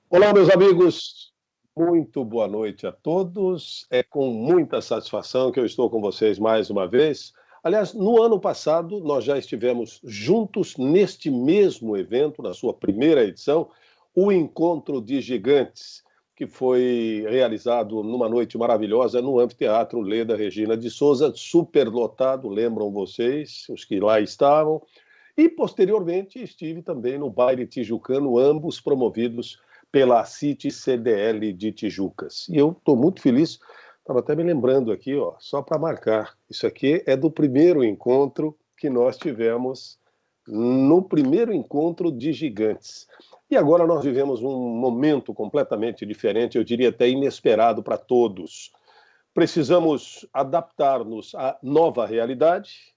Olá, meus amigos. Muito boa noite a todos. É com muita satisfação que eu estou com vocês mais uma vez. Aliás, no ano passado, nós já estivemos juntos neste mesmo evento, na sua primeira edição, o Encontro de Gigantes, que foi realizado numa noite maravilhosa no Anfiteatro Leda Regina de Souza, superlotado, lembram vocês, os que lá estavam. E, posteriormente, estive também no Baile Tijucano, ambos promovidos pela CIT CDL de Tijucas. E eu estou muito feliz, estava até me lembrando aqui, ó, só para marcar, isso aqui é do primeiro encontro que nós tivemos no primeiro encontro de gigantes. E agora nós vivemos um momento completamente diferente, eu diria até inesperado para todos. Precisamos adaptar-nos à nova realidade,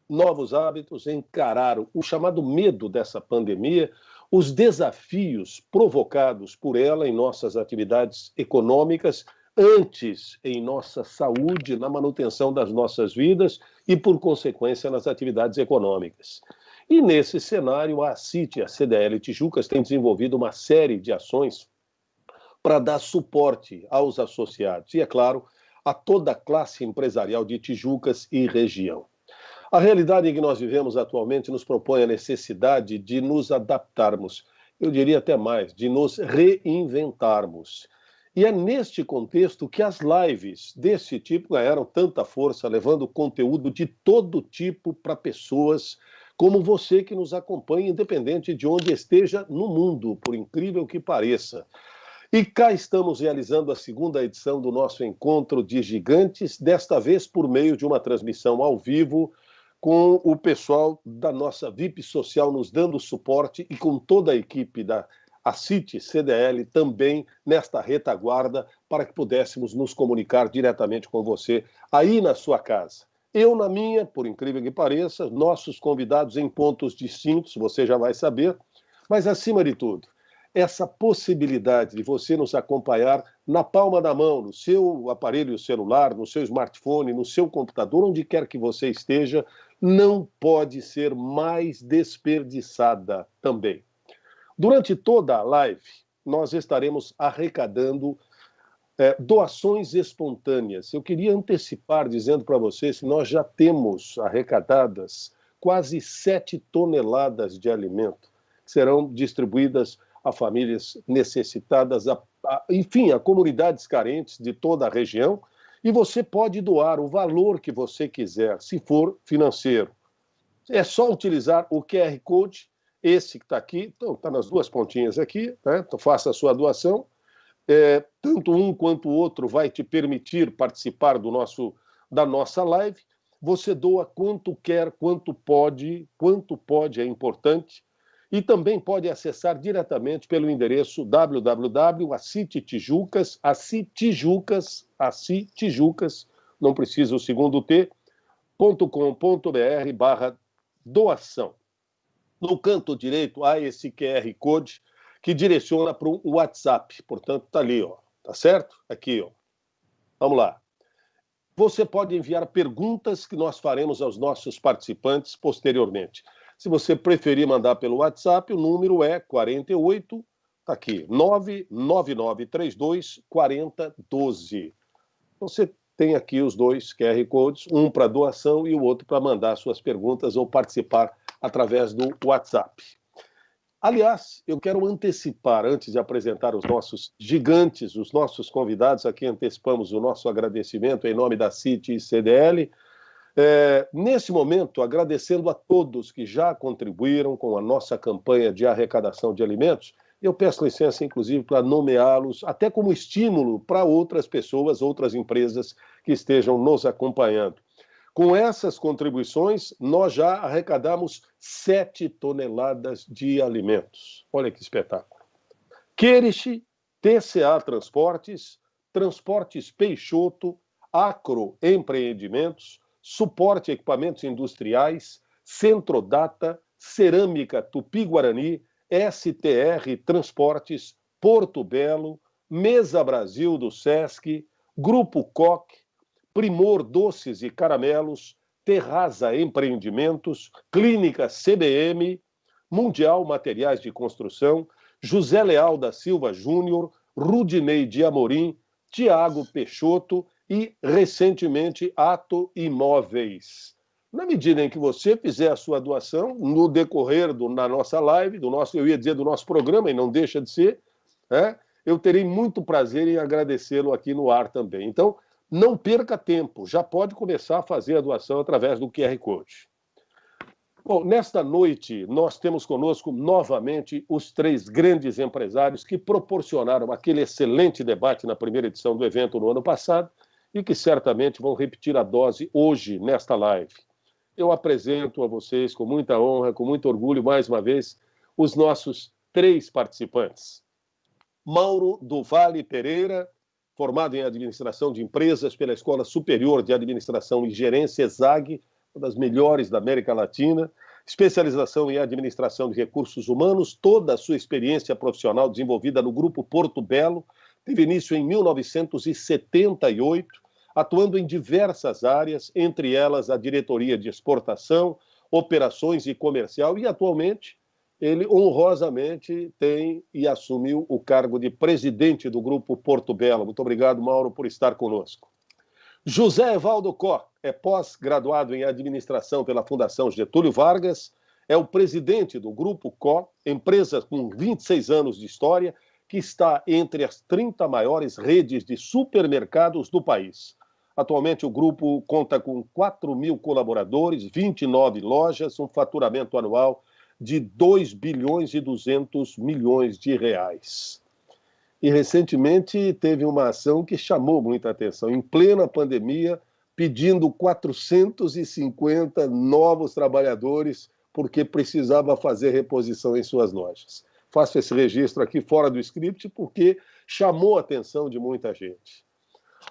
novos hábitos, encarar o chamado medo dessa pandemia, os desafios provocados por ela em nossas atividades econômicas, antes em nossa saúde, na manutenção das nossas vidas e, por consequência, nas atividades econômicas. E nesse cenário, a CIT, a CDL Tijucas, tem desenvolvido uma série de ações para dar suporte aos associados e, é claro, a toda a classe empresarial de Tijucas e região. A realidade em que nós vivemos atualmente nos propõe a necessidade de nos adaptarmos, eu diria até mais, de nos reinventarmos. E é neste contexto que as lives desse tipo ganharam tanta força, levando conteúdo de todo tipo para pessoas como você que nos acompanha, independente de onde esteja no mundo, por incrível que pareça. E cá estamos realizando a segunda edição do nosso Encontro de Gigantes, desta vez por meio de uma transmissão ao vivo, com o pessoal da nossa VIP Social nos dando suporte e com toda a equipe da CIT CDL também nesta retaguarda para que pudéssemos nos comunicar diretamente com você aí na sua casa. Eu na minha, por incrível que pareça, nossos convidados em pontos distintos, você já vai saber, mas acima de tudo, essa possibilidade de você nos acompanhar na palma da mão, no seu aparelho celular, no seu smartphone, no seu computador, onde quer que você esteja, não pode ser mais desperdiçada também. Durante toda a live, nós estaremos arrecadando doações espontâneas. Eu queria antecipar dizendo para vocês que nós já temos arrecadadas quase 7 toneladas de alimento, que serão distribuídas a famílias necessitadas, enfim, a comunidades carentes de toda a região, e você pode doar o valor que você quiser, se for financeiro. É só utilizar o QR Code, esse que está aqui, então está nas duas pontinhas aqui, né? Então faça a sua doação. Tanto um quanto o outro vai te permitir participar da nossa live. Você doa quanto quer, quanto pode é importante, e também pode acessar diretamente pelo endereço www.acitijucas, não precisa o segundo T, .com.br/doação. No canto direito há esse QR Code que direciona para o WhatsApp. Portanto, está ali, ó. Tá certo? Aqui, ó. Vamos lá. Você pode enviar perguntas que nós faremos aos nossos participantes posteriormente. Se você preferir mandar pelo WhatsApp, o número é 48, tá aqui, 99932 4012. Você tem aqui os dois QR Codes, um para doação e o outro para mandar suas perguntas ou participar através do WhatsApp. Aliás, eu quero antecipar, antes de apresentar os nossos gigantes, os nossos convidados, aqui antecipamos o nosso agradecimento em nome da CIT e CDL. Nesse momento, agradecendo a todos que já contribuíram com a nossa campanha de arrecadação de alimentos, eu peço licença, inclusive, para nomeá-los até como estímulo para outras pessoas, outras empresas que estejam nos acompanhando. Com essas contribuições, nós já arrecadamos 7 toneladas de alimentos. Olha que espetáculo. Querish, TCA Transportes, Transportes Peixoto, Acro Empreendimentos, Suporte Equipamentos Industriais, Centrodata, Cerâmica Tupi-Guarani, STR Transportes, Porto Belo, Mesa Brasil do Sesc, Grupo Coque, Primor Doces e Caramelos, Terraza Empreendimentos, Clínica CBM, Mundial Materiais de Construção, José Leal da Silva Júnior, Rudinei de Amorim, Tiago Peixoto e, recentemente, Ato Imóveis. Na medida em que você fizer a sua doação, no decorrer da nossa live, do nosso programa, e não deixa de ser, né, eu terei muito prazer em agradecê-lo aqui no ar também. Então, não perca tempo, já pode começar a fazer a doação através do QR Code. Bom, nesta noite, nós temos conosco novamente os três grandes empresários que proporcionaram aquele excelente debate na primeira edição do evento no ano passado e que certamente vão repetir a dose hoje, nesta live. Eu apresento a vocês, com muita honra, com muito orgulho, mais uma vez, os nossos três participantes. Mauro do Vale Pereira, formado em Administração de Empresas pela Escola Superior de Administração e Gerência, ESAG, uma das melhores da América Latina, especialização em Administração de Recursos Humanos, toda a sua experiência profissional desenvolvida no Grupo Porto Belo, teve início em 1978, atuando em diversas áreas, entre elas a diretoria de exportação, operações e comercial, e atualmente ele honrosamente tem e assumiu o cargo de presidente do Grupo Porto Belo. Muito obrigado, Mauro, por estar conosco. José Evaldo Có é pós-graduado em administração pela Fundação Getúlio Vargas, é o presidente do Grupo Có, empresa com 26 anos de história, que está entre as 30 maiores redes de supermercados do país. Atualmente, o grupo conta com 4.000 colaboradores, 29 lojas, um faturamento anual de 2 bilhões e 200 milhões de reais. E, recentemente, teve uma ação que chamou muita atenção. Em plena pandemia, pedindo 450 novos trabalhadores, porque precisava fazer reposição em suas lojas. Faço esse registro aqui fora do script, porque chamou a atenção de muita gente.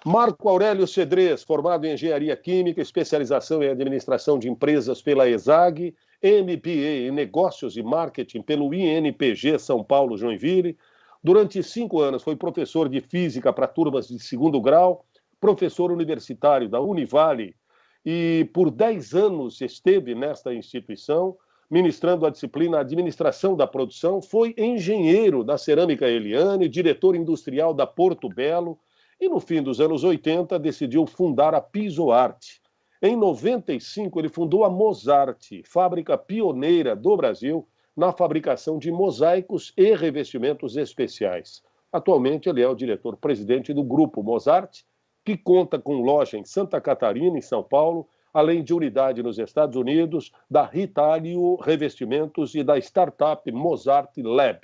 Marco Aurélio Cedrez, formado em Engenharia Química, especialização em Administração de Empresas pela ESAG, MBA em Negócios e Marketing pelo INPG São Paulo Joinville. Durante 5 anos foi professor de Física para turmas de 2º grau, professor universitário da Univale e por 10 anos esteve nesta instituição, ministrando a disciplina Administração da Produção, foi engenheiro da Cerâmica Eliane, diretor industrial da Porto Belo e no fim dos anos 80 decidiu fundar a Pisoarte. Em 95 ele fundou a Mosarte, fábrica pioneira do Brasil na fabricação de mosaicos e revestimentos especiais. Atualmente, ele é o diretor-presidente do Grupo Mosarte, que conta com loja em Santa Catarina, em São Paulo, além de unidade nos Estados Unidos, da Ritalio Revestimentos e da startup Mosarte Lab.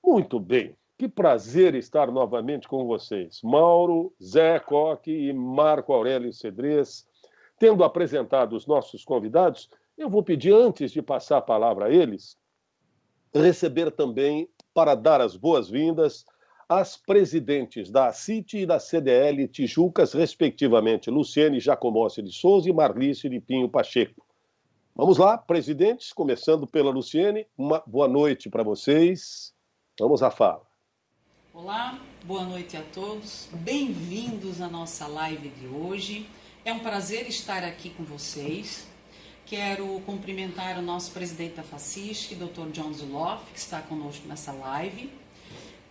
Muito bem, que prazer estar novamente com vocês. Mauro, Zé Coque e Marco Aurélio Cedrez. Tendo apresentado os nossos convidados, eu vou pedir, antes de passar a palavra a eles, receber também, para dar as boas-vindas, as presidentes da CIT e da CDL Tijucas, respectivamente, Luciene Jacomossi de Souza e Marlice de Pinho Pacheco. Vamos lá, presidentes, começando pela Luciene. Uma boa noite para vocês. Vamos à fala. Olá, boa noite a todos. Bem-vindos à nossa live de hoje. É um prazer estar aqui com vocês. Quero cumprimentar o nosso presidente da FACISC, Dr. John Zuloff, que está conosco nessa live.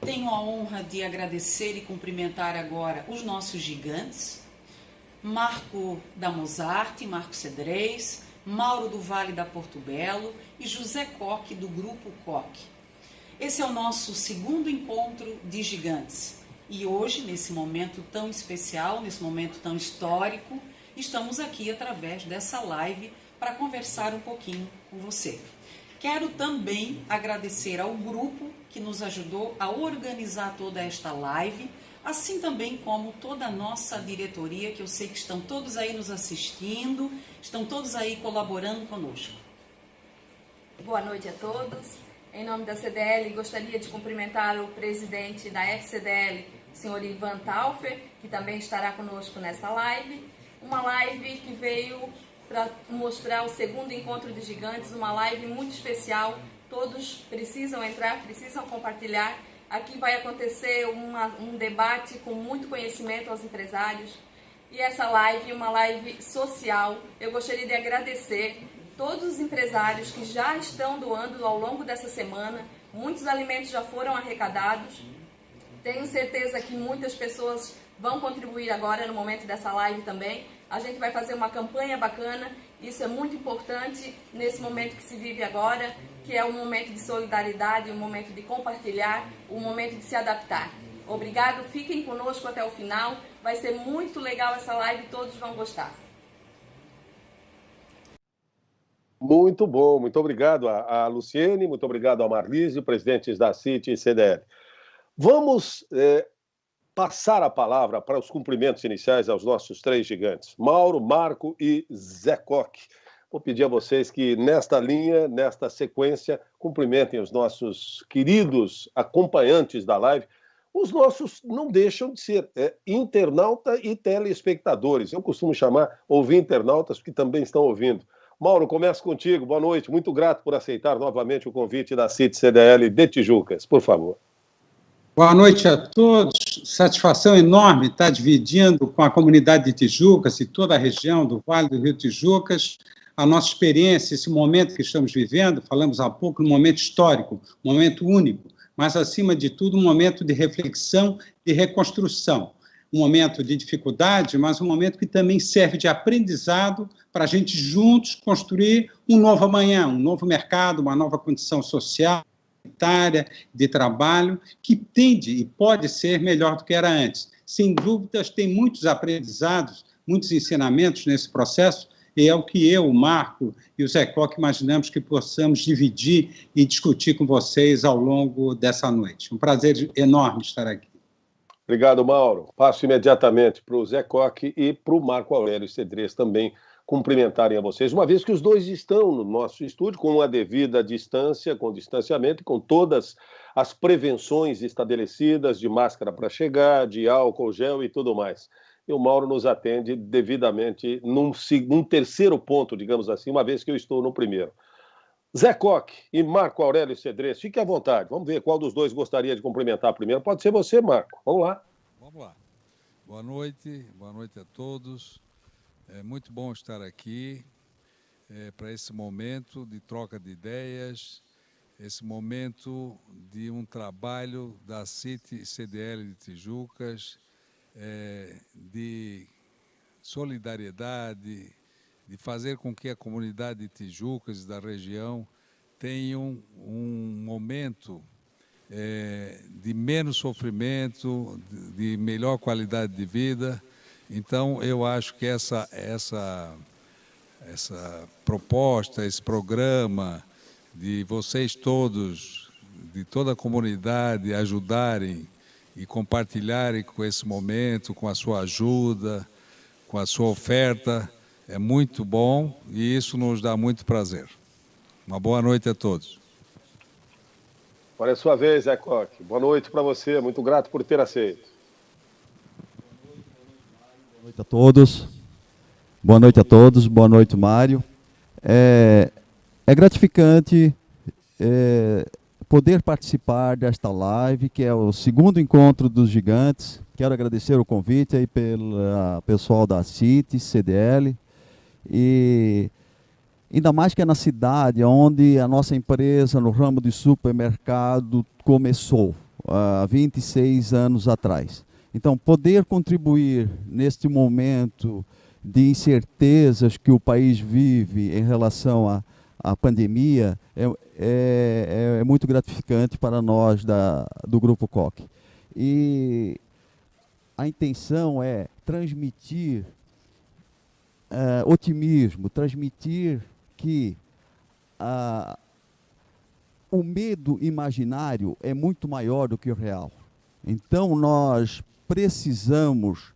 Tenho a honra de agradecer e cumprimentar agora os nossos gigantes, Marco da Mosarte, Marco Cedrez, Mauro do Vale da Porto Belo e José Coque do Grupo Coque. Esse é o nosso segundo encontro de gigantes. E hoje, nesse momento tão especial, nesse momento tão histórico, estamos aqui através dessa live para conversar um pouquinho com você. Quero também agradecer ao grupo que nos ajudou a organizar toda esta live, assim também como toda a nossa diretoria, que eu sei que estão todos aí nos assistindo, estão todos aí colaborando conosco. Boa noite a todos. Em nome da CDL, gostaria de cumprimentar o presidente da FCDL, o senhor Ivan Taufer, que também estará conosco nessa live. Uma live que veio para mostrar o segundo encontro de gigantes, uma live muito especial. Todos precisam entrar, precisam compartilhar. Aqui vai acontecer um debate com muito conhecimento aos empresários. E essa live, uma live social, eu gostaria de agradecer todos os empresários que já estão doando ao longo dessa semana. Muitos alimentos já foram arrecadados. Tenho certeza que muitas pessoas vão contribuir agora no momento dessa live também. A gente vai fazer uma campanha bacana. Isso é muito importante nesse momento que se vive agora, que é um momento de solidariedade, um momento de compartilhar, um momento de se adaptar. Obrigado, fiquem conosco até o final. Vai ser muito legal essa live, todos vão gostar. Muito bom, muito obrigado a Luciene, muito obrigado a Marlise, presidentes da CIT e CDL. Vamos passar a palavra para os cumprimentos iniciais aos nossos três gigantes, Mauro, Marco e Zé Coque. Vou pedir a vocês que, nesta linha, nesta sequência, cumprimentem os nossos queridos acompanhantes da live. Os nossos não deixam de ser internauta e telespectadores. Eu costumo chamar ouvir internautas, porque também estão ouvindo. Mauro, começo contigo. Boa noite. Muito grato por aceitar novamente o convite da CIT CDL de Tijucas. Por favor. Boa noite a todos. Satisfação enorme estar dividindo com a comunidade de Tijucas e toda a região do Vale do Rio Tijucas a nossa experiência, esse momento que estamos vivendo. Falamos há pouco, um momento histórico, um momento único, mas, acima de tudo, um momento de reflexão e reconstrução. Um momento de dificuldade, mas um momento que também serve de aprendizado para a gente juntos construir um novo amanhã, um novo mercado, uma nova condição social, de trabalho, que tende e pode ser melhor do que era antes. Sem dúvidas, tem muitos aprendizados, muitos ensinamentos nesse processo, e é o que eu, o Marco e o Zé Coque imaginamos que possamos dividir e discutir com vocês ao longo dessa noite. Um prazer enorme estar aqui. Obrigado, Mauro. Passo imediatamente para o Zé Coque e para o Marco Aurélio Cedrez também cumprimentarem a vocês, uma vez que os dois estão no nosso estúdio com a devida distância, com distanciamento e com todas as prevenções estabelecidas de máscara para chegar, de álcool gel e tudo mais. E o Mauro nos atende devidamente num terceiro ponto, digamos assim, uma vez que eu estou no primeiro. Zé Coque e Marco Aurélio Cedrez, fique à vontade. Vamos ver qual dos dois gostaria de cumprimentar primeiro. Pode ser você, Marco. Vamos lá. Vamos lá. Boa noite a todos. É muito bom estar aqui para esse momento de troca de ideias, esse momento de um trabalho da CIT e CDL de Tijucas, de solidariedade, de fazer com que a comunidade de Tijucas e da região tenham um momento de menos sofrimento, de melhor qualidade de vida. Então, eu acho que essa proposta, esse programa de vocês todos, de toda a comunidade, ajudarem e compartilharem com esse momento, com a sua ajuda, com a sua oferta, é muito bom e isso nos dá muito prazer. Uma boa noite a todos. Agora é a sua vez, Zé Coque. Boa noite para você, muito grato por ter aceito. Boa noite a todos. Boa noite a todos. Boa noite, Mário. É gratificante poder participar desta live, que é o segundo encontro dos gigantes. Quero agradecer o convite aí pelo pessoal da CIT, CDL, e ainda mais que é na cidade onde a nossa empresa no ramo de supermercado começou, há 26 anos atrás. Então, poder contribuir neste momento de incertezas que o país vive em relação à pandemia é muito gratificante para nós do Grupo Coque. E a intenção é transmitir otimismo, transmitir que o medo imaginário é muito maior do que o real. Então, nós precisamos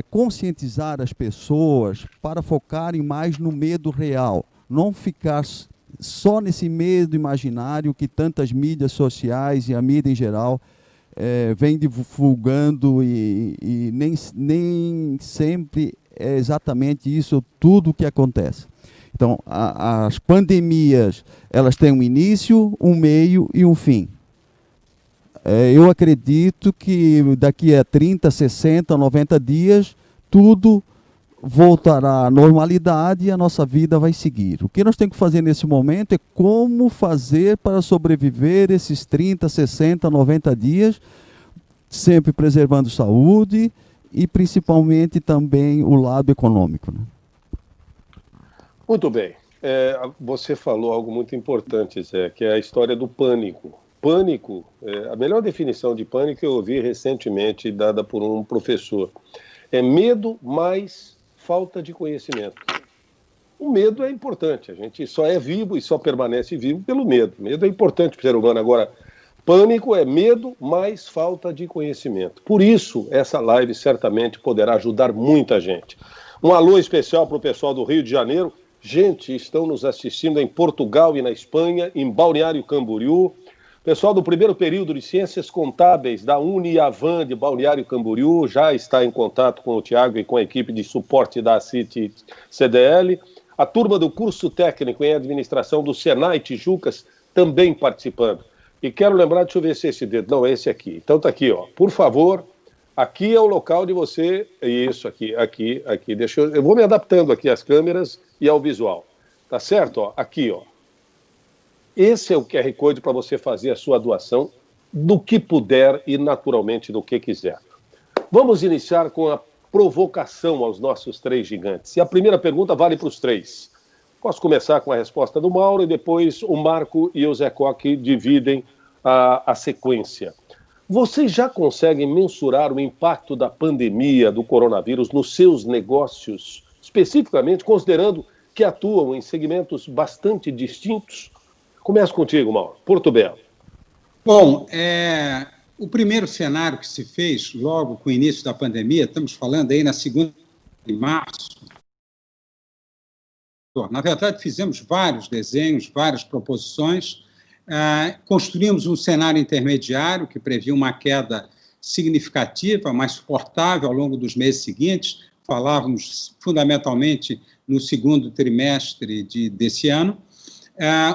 conscientizar as pessoas para focarem mais no medo real, não ficar só nesse medo imaginário que tantas mídias sociais e a mídia em geral vem divulgando e nem sempre é exatamente isso tudo o que acontece. Então, as pandemias, elas têm um início, um meio e um fim. Eu acredito que daqui a 30, 60, 90 dias, tudo voltará à normalidade e a nossa vida vai seguir. O que nós temos que fazer nesse momento é como fazer para sobreviver esses 30, 60, 90 dias, sempre preservando saúde e principalmente também o lado econômico, né? Muito bem. Você falou algo muito importante, Zé, que é a história do pânico. Pânico, a melhor definição de pânico eu ouvi recentemente, dada por um professor. É medo mais falta de conhecimento. O medo é importante, a gente só é vivo e só permanece vivo pelo medo. Medo é importante para o ser humano. Agora, pânico é medo mais falta de conhecimento. Por isso, essa live certamente poderá ajudar muita gente. Um alô especial para o pessoal do Rio de Janeiro. Gente, estão nos assistindo em Portugal e na Espanha, em Balneário Camboriú. Pessoal do primeiro período de Ciências Contábeis da Uniavan de Balneário Camboriú já está em contato com o Tiago e com a equipe de suporte da CIT CDL. A turma do curso técnico em administração do Senai Tijucas também participando. E quero lembrar, deixa eu ver se esse dedo, não, é esse aqui. Então tá aqui, ó. Por favor, aqui é o local de você, isso, aqui, deixa eu vou me adaptando aqui às câmeras e ao visual. Tá certo, ó? Aqui, ó. Esse é o QR Code para você fazer a sua doação do que puder e, naturalmente, do que quiser. Vamos iniciar com a provocação aos nossos três gigantes. E a primeira pergunta vale para os três. Posso começar com a resposta do Mauro e depois o Marco e o Zé Coque dividem a sequência. Vocês já conseguem mensurar o impacto da pandemia do coronavírus nos seus negócios, especificamente considerando que atuam em segmentos bastante distintos? Começo contigo, Mauro. Porto Belo. Bom, o primeiro cenário que se fez logo com o início da pandemia, estamos falando aí na segunda de março. Na verdade, fizemos vários desenhos, várias proposições, construímos um cenário intermediário que previa uma queda significativa, mais suportável ao longo dos meses seguintes. Falávamos fundamentalmente no segundo trimestre desse ano.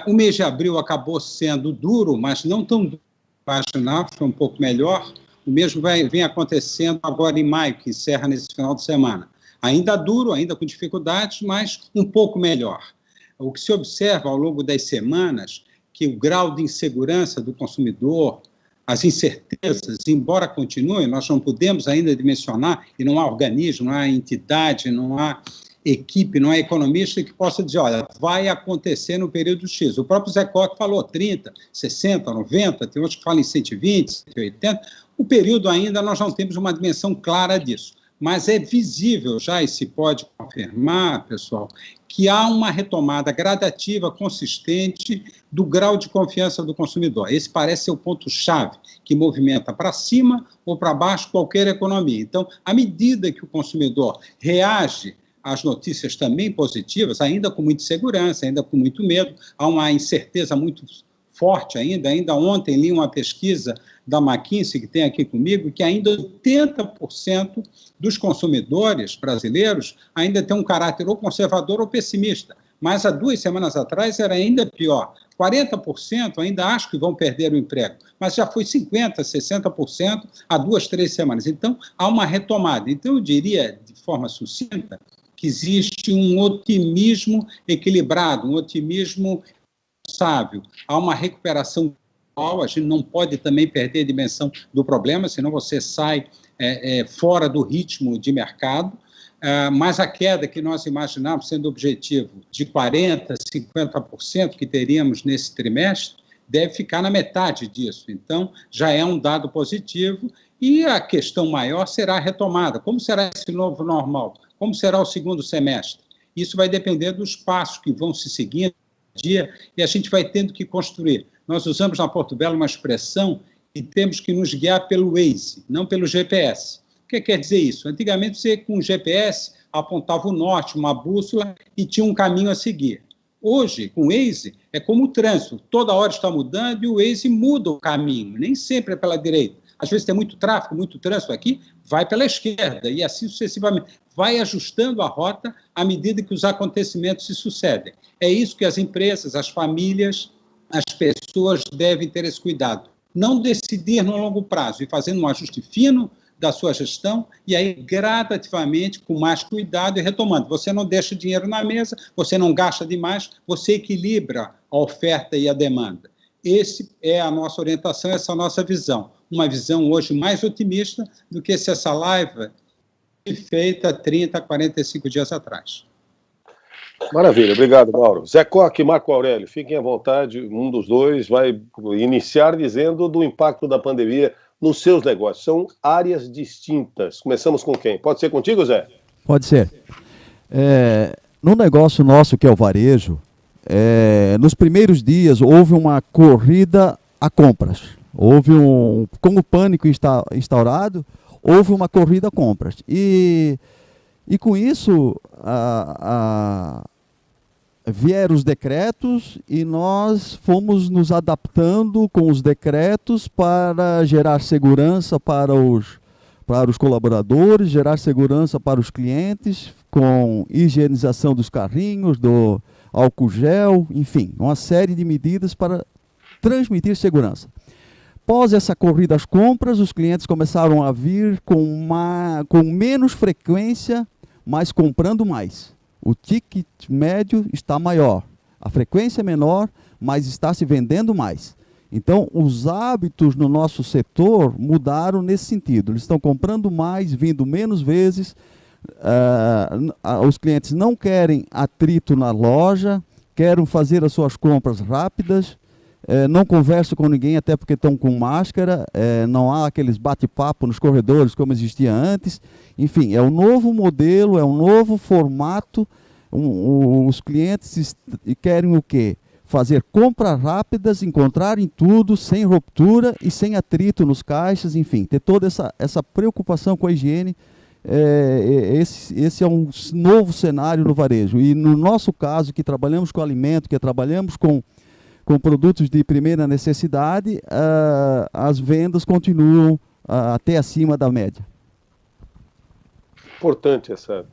O mês de abril acabou sendo duro, mas não tão duro quanto imaginava, foi um pouco melhor. O mesmo vem acontecendo agora em maio, que encerra nesse final de semana. Ainda duro, ainda com dificuldades, mas um pouco melhor. O que se observa ao longo das semanas, que o grau de insegurança do consumidor, as incertezas, embora continuem, nós não podemos ainda dimensionar, e não há organismo, não há entidade, não há equipe, não é economista que possa dizer, olha, vai acontecer no período X. O próprio Zé Coque falou 30, 60, 90, tem outros que falam em 120, 180. O período ainda nós não temos uma dimensão clara disso. Mas é visível já, e se pode confirmar, pessoal, que há uma retomada gradativa, consistente, do grau de confiança do consumidor. Esse parece ser o ponto-chave que movimenta para cima ou para baixo qualquer economia. Então, à medida que o consumidor reage às notícias também positivas, ainda com muita insegurança, ainda com muito medo, há uma incerteza muito forte ainda ontem li uma pesquisa da McKinsey, que tem aqui comigo, que ainda 80% dos consumidores brasileiros ainda tem um caráter ou conservador ou pessimista, mas há 2 semanas atrás era ainda pior. 40% ainda acham que vão perder o emprego, mas já foi 50%, 60% há 2, 3 semanas. Então, há uma retomada. Então, eu diria, de forma sucinta, que existe um otimismo equilibrado, um otimismo sábio. Há uma recuperação global, a gente não pode também perder a dimensão do problema, senão você sai fora do ritmo de mercado, mas a queda que nós imaginávamos sendo objetivo de 40%, 50% que teríamos nesse trimestre, deve ficar na metade disso. Então, já é um dado positivo e a questão maior será a retomada. Como será esse novo normal? Como será o segundo semestre? Isso vai depender dos passos que vão se seguindo dia e a gente vai tendo que construir. Nós usamos na Porto Belo uma expressão que temos que nos guiar pelo Waze, não pelo GPS. O que quer dizer isso? Antigamente você com o GPS apontava o norte, uma bússola e tinha um caminho a seguir. Hoje, com o Waze, é como o trânsito, toda hora está mudando e o Waze muda o caminho, nem sempre é pela direita. Às vezes tem muito tráfego, muito trânsito aqui, vai pela esquerda e assim sucessivamente. Vai ajustando a rota à medida que os acontecimentos se sucedem. É isso que as empresas, as famílias, as pessoas devem ter esse cuidado. Não decidir no longo prazo e fazendo um ajuste fino, da sua gestão, e aí gradativamente, com mais cuidado e retomando. Você não deixa dinheiro na mesa, você não gasta demais, você equilibra a oferta e a demanda. Essa é a nossa orientação, essa é a nossa visão. Uma visão hoje mais otimista do que se essa live foi feita 30, 45 dias atrás. Maravilha, obrigado, Mauro. Zé Coque e Marco Aurélio, fiquem à vontade, um dos dois vai iniciar dizendo do impacto da pandemia nos seus negócios. São áreas distintas. Começamos com quem? Pode ser contigo, Zé? Pode ser. No negócio nosso, que é o varejo, nos primeiros dias houve uma corrida a compras. Com o pânico instaurado, houve uma corrida a compras. E com isso, vieram os decretos e nós fomos nos adaptando com os decretos para gerar segurança para os colaboradores, gerar segurança para os clientes, com higienização dos carrinhos, do álcool gel, enfim, uma série de medidas para transmitir segurança. Após essa corrida às compras, os clientes começaram a vir com menos frequência, mas comprando mais. O ticket médio está maior, a frequência é menor, mas está se vendendo mais. Então, os hábitos no nosso setor mudaram nesse sentido. Eles estão comprando mais, vindo menos vezes. Os clientes não querem atrito na loja, querem fazer as suas compras rápidas, não conversam com ninguém, até porque estão com máscara, não há aqueles bate-papo nos corredores como existia antes. Enfim, é um novo modelo, é um novo formato. Os clientes querem o quê? Fazer compras rápidas, encontrarem tudo sem ruptura e sem atrito nos caixas, enfim, ter toda essa preocupação com a higiene. Esse é um novo cenário no varejo. E no nosso caso, que trabalhamos com alimento, que trabalhamos com produtos de primeira necessidade, as vendas continuam até acima da média. Importante essa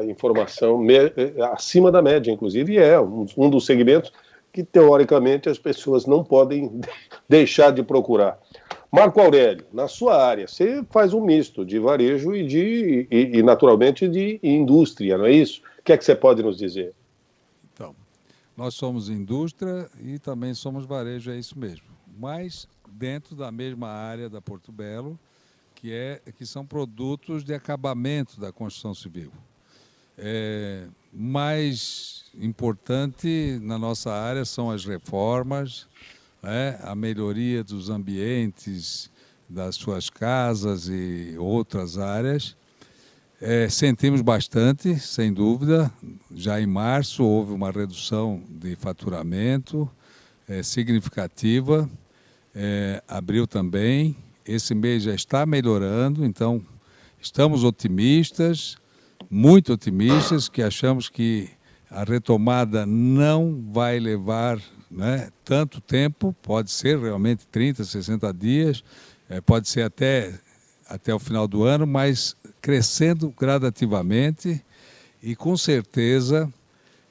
informação, acima da média, inclusive, é um dos segmentos que, teoricamente, as pessoas não podem deixar de procurar. Marco Aurélio, na sua área, você faz um misto de varejo e naturalmente, de indústria, não é isso? O que é que você pode nos dizer? Então, nós somos indústria e também somos varejo, é isso mesmo. Mas dentro da mesma área da Porto Belo, que são produtos de acabamento da construção civil. Mais importante na nossa área são as reformas, a melhoria dos ambientes das suas casas e outras áreas. Sentimos bastante, sem dúvida. Já em março houve uma redução de faturamento significativa. Abril também. Esse mês já está melhorando, então estamos otimistas, muito otimistas, que achamos que a retomada não vai levar tanto tempo, pode ser realmente 30, 60 dias, pode ser até o final do ano, mas crescendo gradativamente e com certeza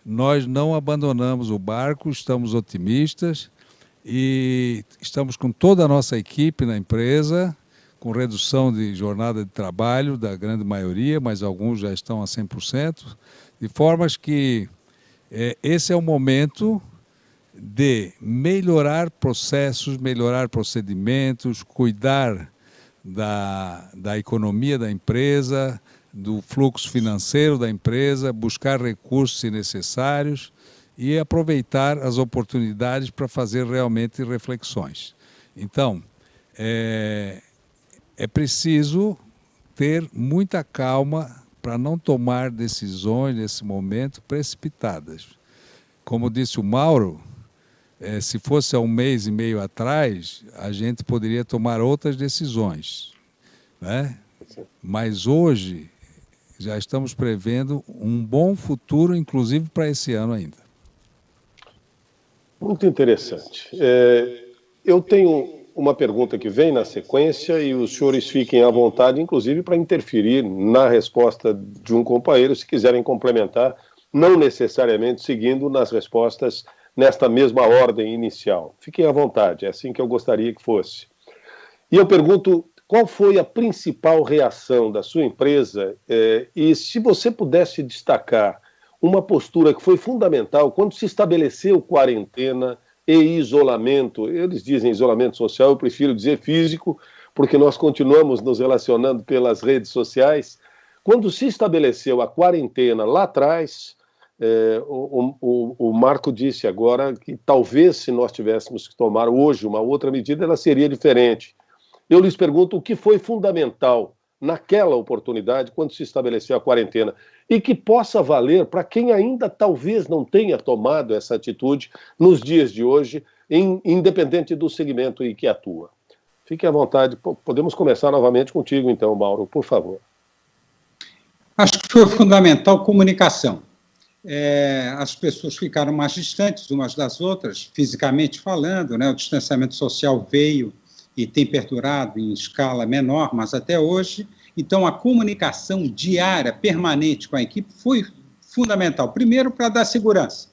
nós não abandonamos o barco, estamos otimistas e estamos com toda a nossa equipe na empresa, com redução de jornada de trabalho da grande maioria, mas alguns já estão a 100%, de formas que esse é o momento de melhorar processos, melhorar procedimentos, cuidar da economia da empresa, do fluxo financeiro da empresa, buscar recursos se necessários e aproveitar as oportunidades para fazer realmente reflexões. Então, é preciso ter muita calma para não tomar decisões nesse momento precipitadas. Como disse o Mauro, se fosse há um mês e meio atrás, a gente poderia tomar outras decisões, né? Mas hoje já estamos prevendo um bom futuro, inclusive para esse ano ainda. Muito interessante. Eu tenho uma pergunta que vem na sequência e os senhores fiquem à vontade, inclusive, para interferir na resposta de um companheiro, se quiserem complementar, não necessariamente seguindo nas respostas nesta mesma ordem inicial. Fiquem à vontade, é assim que eu gostaria que fosse. E eu pergunto, qual foi a principal reação da sua empresa? E se você pudesse destacar uma postura que foi fundamental quando se estabeleceu quarentena e isolamento, eles dizem isolamento social, eu prefiro dizer físico, porque nós continuamos nos relacionando pelas redes sociais. Quando se estabeleceu a quarentena lá atrás, o Marco disse agora que talvez se nós tivéssemos que tomar hoje uma outra medida, ela seria diferente. Eu lhes pergunto o que foi fundamental naquela oportunidade, quando se estabeleceu a quarentena, e que possa valer para quem ainda talvez não tenha tomado essa atitude nos dias de hoje, independente do segmento em que atua. Fique à vontade, podemos começar novamente contigo então, Mauro, por favor. Acho que foi fundamental comunicação. As pessoas ficaram mais distantes umas das outras, fisicamente falando, né? O distanciamento social veio e tem perdurado em escala menor, mas até hoje. Então, a comunicação diária, permanente com a equipe foi fundamental. Primeiro, para dar segurança.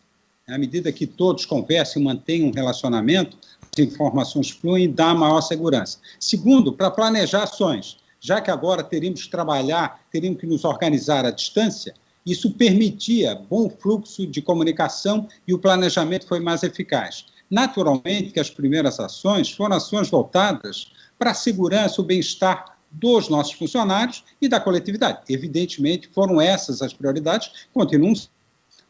À medida que todos conversam e mantêm um relacionamento, as informações fluem e dá maior segurança. Segundo, para planejar ações. Já que agora teríamos que trabalhar, teríamos que nos organizar à distância, isso permitia bom fluxo de comunicação e o planejamento foi mais eficaz. Naturalmente que as primeiras ações foram ações voltadas para a segurança, o bem-estar dos nossos funcionários e da coletividade. Evidentemente, foram essas as prioridades, continuam,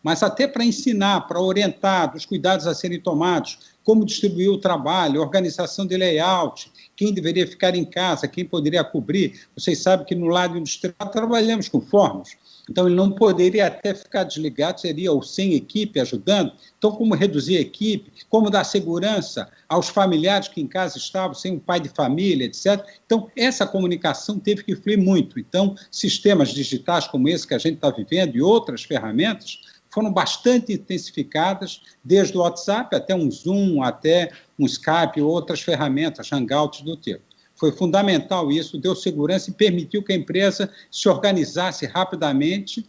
mas até para ensinar, para orientar dos cuidados a serem tomados, como distribuir o trabalho, organização de layout, quem deveria ficar em casa, quem poderia cobrir. Vocês sabem que no lado industrial trabalhamos com fórmulas, então ele não poderia até ficar desligado, seria ou sem equipe ajudando. Então, como reduzir a equipe, como dar segurança aos familiares que em casa estavam, sem um pai de família, etc. Então, essa comunicação teve que fluir muito. Então, sistemas digitais como esse que a gente está vivendo e outras ferramentas foram bastante intensificadas, desde o WhatsApp até um Zoom, até um Skype, outras ferramentas, Hangouts do tipo. Foi fundamental isso, deu segurança e permitiu que a empresa se organizasse rapidamente,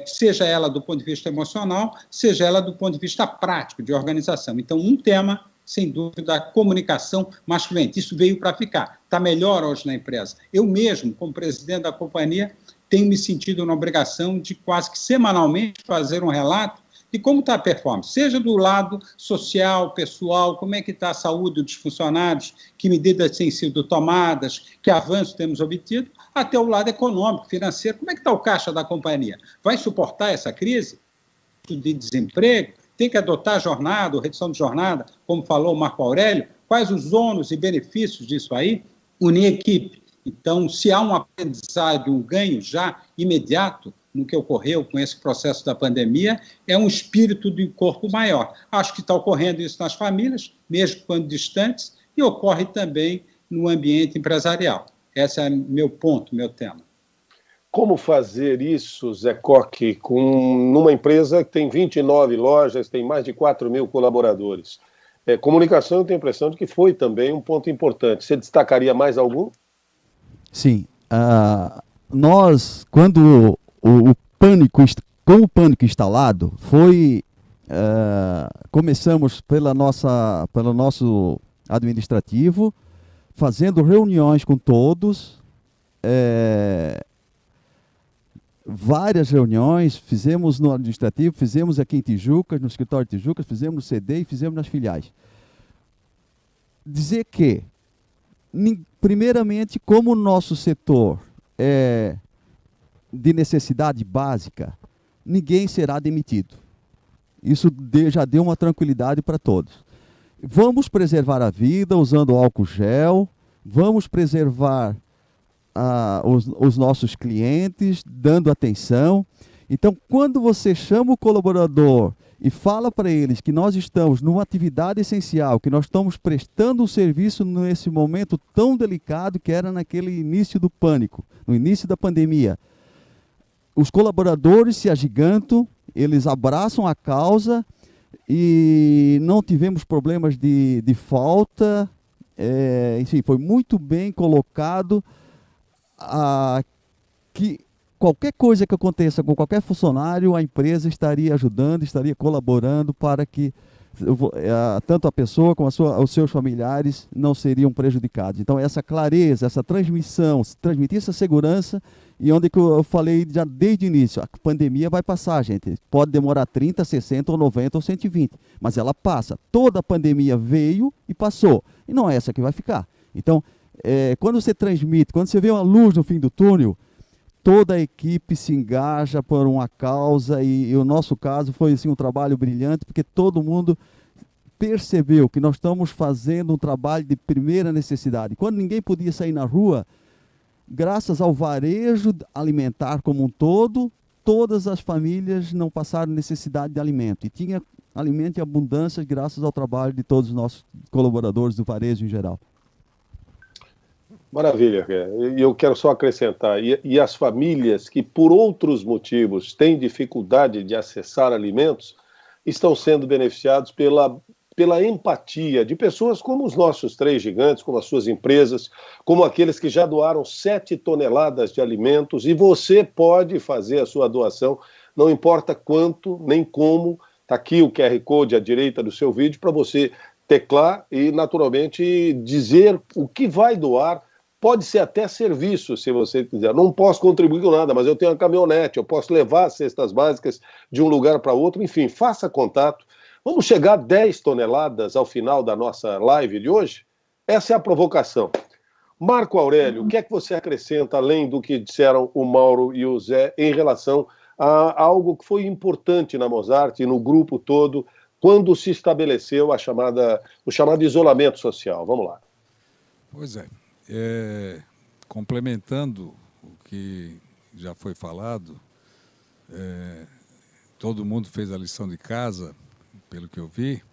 seja ela do ponto de vista emocional, seja ela do ponto de vista prático, de organização. Então, um tema, sem dúvida, a comunicação mais fluente. Isso veio para ficar. Está melhor hoje na empresa. Eu mesmo, como presidente da companhia, tenho me sentido na obrigação de quase que semanalmente fazer um relato de como está a performance, seja do lado social, pessoal, como é que está a saúde dos funcionários, que medidas têm sido tomadas, que avanços temos obtido, até o lado econômico, financeiro, como é que está o caixa da companhia? Vai suportar essa crise de desemprego? Tem que adotar jornada, ou redução de jornada, como falou o Marco Aurélio? Quais os ônus e benefícios disso aí? Unir a equipe. Então, se há um aprendizado, um ganho já imediato no que ocorreu com esse processo da pandemia, é um espírito de corpo maior. Acho que está ocorrendo isso nas famílias, mesmo quando distantes, e ocorre também no ambiente empresarial. Esse é meu ponto, meu tema. Como fazer isso, Zé Coque, numa empresa que tem 29 lojas, tem mais de 4.000 colaboradores? Comunicação, eu tenho a impressão de que foi também um ponto importante. Você destacaria mais algum? Sim. Nós, quando com o pânico instalado, começamos pelo nosso administrativo, fazendo reuniões com todos, várias reuniões, fizemos no administrativo, fizemos aqui em Tijucas, no escritório de Tijucas, fizemos no CD e fizemos nas filiais. Dizer que, primeiramente, como o nosso setor é de necessidade básica, ninguém será demitido. Isso já deu uma tranquilidade para todos. Vamos preservar a vida usando álcool gel, vamos preservar os nossos clientes, dando atenção. Então, quando você chama o colaborador e fala para eles que nós estamos numa atividade essencial, que nós estamos prestando um serviço nesse momento tão delicado que era naquele início do pânico, no início da pandemia, os colaboradores se agigantam, eles abraçam a causa e não tivemos problemas de falta, enfim, foi muito bem colocado que qualquer coisa que aconteça com qualquer funcionário, a empresa estaria ajudando, estaria colaborando para que tanto a pessoa como os seus familiares não seriam prejudicados. Então, essa clareza, essa transmissão, transmitir essa segurança, e onde que eu falei já desde o início, a pandemia vai passar, gente. Pode demorar 30, 60, ou 90 ou 120, mas ela passa. Toda a pandemia veio e passou, e não é essa que vai ficar. Então, quando você transmite, quando você vê uma luz no fim do túnel, toda a equipe se engaja por uma causa, e o nosso caso foi assim, um trabalho brilhante, porque todo mundo percebeu que nós estamos fazendo um trabalho de primeira necessidade. Quando ninguém podia sair na rua, graças ao varejo alimentar como um todo, todas as famílias não passaram necessidade de alimento. E tinha alimento em abundância graças ao trabalho de todos os nossos colaboradores do varejo em geral. Maravilha, e eu quero só acrescentar, e as famílias que por outros motivos têm dificuldade de acessar alimentos, estão sendo beneficiados pela empatia de pessoas como os nossos 3 gigantes, como as suas empresas, como aqueles que já doaram 7 toneladas de alimentos, e você pode fazer a sua doação, não importa quanto, nem como, está aqui o QR Code à direita do seu vídeo, para você teclar e, naturalmente, dizer o que vai doar. Pode ser até serviço, se você quiser. Não posso contribuir com nada, mas eu tenho uma caminhonete, eu posso levar as cestas básicas de um lugar para outro. Enfim, faça contato. Vamos chegar a 10 toneladas ao final da nossa live de hoje? Essa é a provocação. Marco Aurélio, o que é que você acrescenta, além do que disseram o Mauro e o Zé, em relação a algo que foi importante na Mozart e no grupo todo, quando se estabeleceu o chamado isolamento social? Vamos lá. Pois é. Complementando o que já foi falado, todo mundo fez a lição de casa, pelo que eu vi,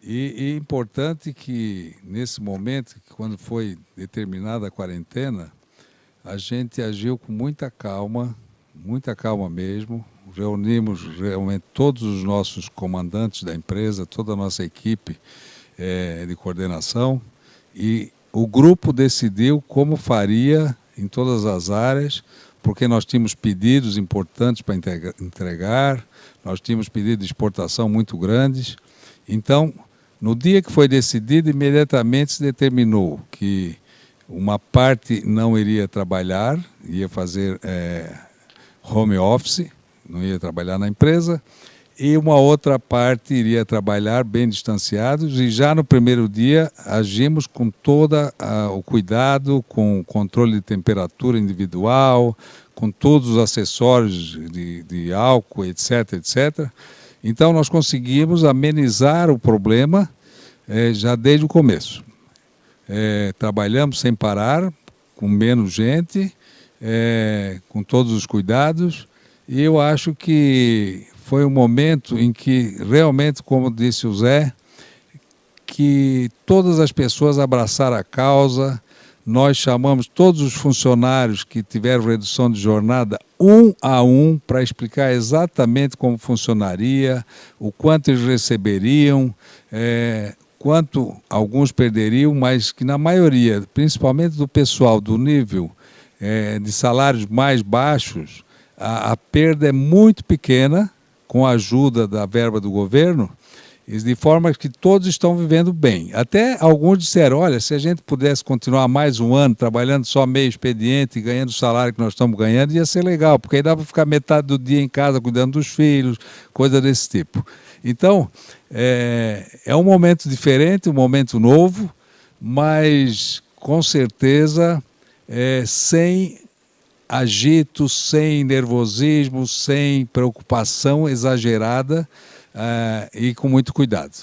e é importante que, nesse momento, quando foi determinada a quarentena, a gente agiu com muita calma mesmo, reunimos realmente todos os nossos comandantes da empresa, toda a nossa equipe de coordenação, e o grupo decidiu como faria em todas as áreas, porque nós tínhamos pedidos importantes para entregar, nós tínhamos pedidos de exportação muito grandes. Então, no dia que foi decidido, imediatamente se determinou que uma parte não iria trabalhar, ia fazer home office, não ia trabalhar na empresa, e uma outra parte iria trabalhar bem distanciados, e já no primeiro dia agimos com todo o cuidado, com o controle de temperatura individual, com todos os acessórios de álcool, etc, etc. Então nós conseguimos amenizar o problema já desde o começo. Trabalhamos sem parar, com menos gente, com todos os cuidados, e eu acho que foi um momento em que, realmente, como disse o Zé, que todas as pessoas abraçaram a causa. Nós chamamos todos os funcionários que tiveram redução de jornada um a um para explicar exatamente como funcionaria, o quanto eles receberiam, quanto alguns perderiam, mas que na maioria, principalmente do pessoal do nível de salários mais baixos, a perda é muito pequena, com a ajuda da verba do governo, de forma que todos estão vivendo bem. Até alguns disseram, olha, se a gente pudesse continuar mais um ano trabalhando só meio expediente e ganhando o salário que nós estamos ganhando, ia ser legal, porque aí dá para ficar metade do dia em casa cuidando dos filhos, coisa desse tipo. Então, é um momento diferente, um momento novo, mas com certeza sem agito, sem nervosismo, sem preocupação exagerada e com muito cuidado.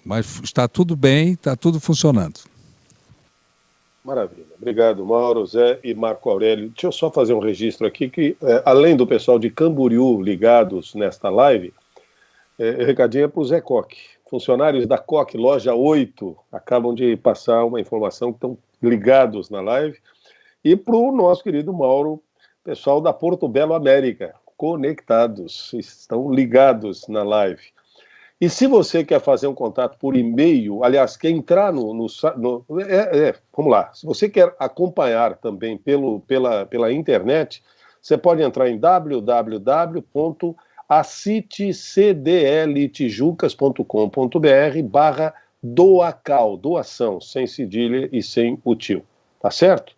Mas está tudo bem, está tudo funcionando. Maravilha. Obrigado, Mauro, Zé e Marco Aurélio. Deixa eu só fazer um registro aqui que, além do pessoal de Camboriú ligados nesta live, recadinho é para o Zé Coque. Funcionários da Coque, loja 8, acabam de passar uma informação que estão ligados na live. E para o nosso querido Mauro, pessoal da Porto Belo América, conectados, estão ligados na live. E se você quer fazer um contato por e-mail, aliás, quer entrar vamos lá, se você quer acompanhar também pela internet, você pode entrar em www.act.com.br Acite cdltijucas.com.br/doacal, doação, sem cedilha e sem o tio. Tá certo?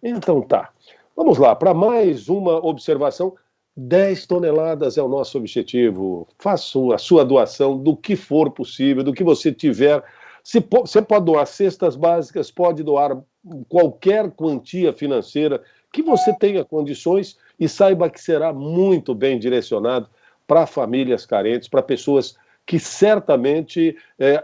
Então tá. Vamos lá, para mais uma observação. 10 toneladas é o nosso objetivo. Faça a sua doação do que for possível, do que você tiver. Você pode doar cestas básicas, pode doar qualquer quantia financeira que você tenha condições e saiba que será muito bem direcionado para famílias carentes, para pessoas que certamente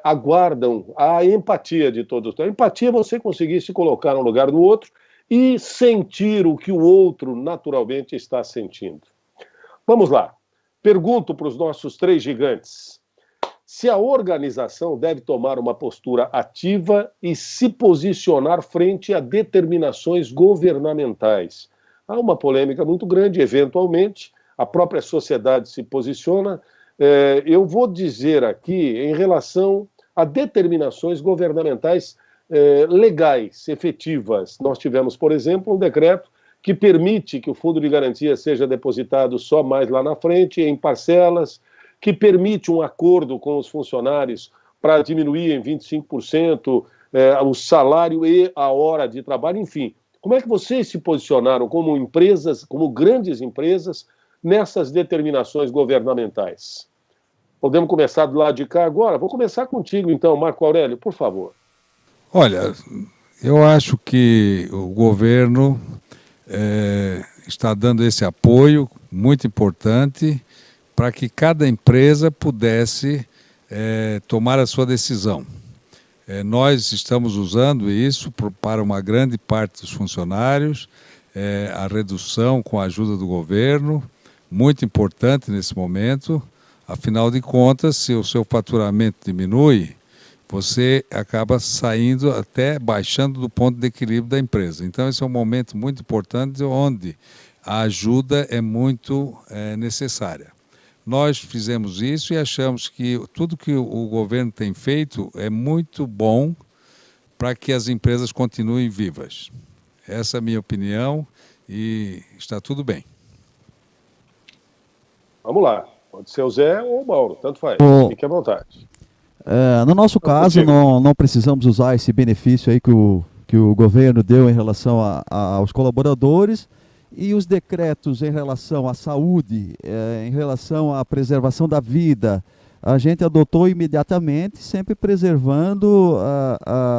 aguardam a empatia de todos. A empatia é você conseguir se colocar no lugar do outro e sentir o que o outro naturalmente está sentindo. Vamos lá. Pergunto para os nossos 3 gigantes se a organização deve tomar uma postura ativa e se posicionar frente a determinações governamentais. Há uma polêmica muito grande, eventualmente, a própria sociedade se posiciona. Eu vou dizer aqui em relação a determinações governamentais legais, efetivas. Nós tivemos, por exemplo, um decreto que permite que o fundo de garantia seja depositado só mais lá na frente, em parcelas, que permite um acordo com os funcionários para diminuir em 25% o salário e a hora de trabalho, enfim. Como é que vocês se posicionaram como empresas, como grandes empresas, nessas determinações governamentais? Podemos começar do lado de cá agora? Vou começar contigo, então, Marco Aurélio, por favor. Olha, eu acho que o governo está dando esse apoio muito importante para que cada empresa pudesse tomar a sua decisão. Nós estamos usando isso para uma grande parte dos funcionários, a redução com a ajuda do governo, muito importante nesse momento. Afinal de contas, se o seu faturamento diminui, você acaba saindo até baixando do ponto de equilíbrio da empresa. Então, esse é um momento muito importante onde a ajuda é muito necessária. Nós fizemos isso e achamos que tudo que o governo tem feito é muito bom para que as empresas continuem vivas. Essa é a minha opinião e está tudo bem. Vamos lá. Pode ser o Zé ou o Mauro, tanto faz. Fique à vontade. No nosso caso, não precisamos usar esse benefício aí que o governo deu em relação aos colaboradores e os decretos em relação à saúde, em relação à preservação da vida. A gente adotou imediatamente, sempre preservando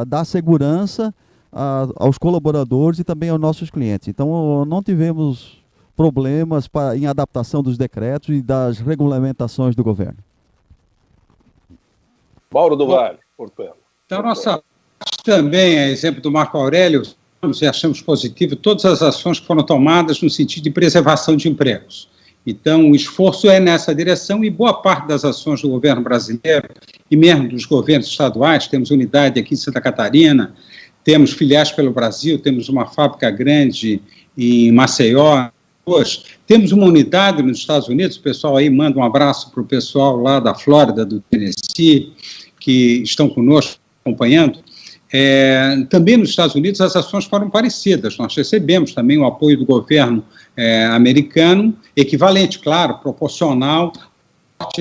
dar segurança aos colaboradores e também aos nossos clientes. Então, não tivemos problemas em adaptação dos decretos e das regulamentações do governo. Mauro do Vale, Portela. Então, nossa parte também, a exemplo do Marco Aurélio, e achamos positivo todas as ações que foram tomadas no sentido de preservação de empregos. Então, o esforço é nessa direção e boa parte das ações do governo brasileiro e mesmo dos governos estaduais, temos unidade aqui em Santa Catarina, temos filiais pelo Brasil, temos uma fábrica grande em Maceió, temos uma unidade nos Estados Unidos, o pessoal aí manda um abraço para o pessoal lá da Flórida, do Tennessee, que estão conosco acompanhando. Também nos Estados Unidos as ações foram parecidas, nós recebemos também o apoio do governo americano, equivalente, claro, proporcional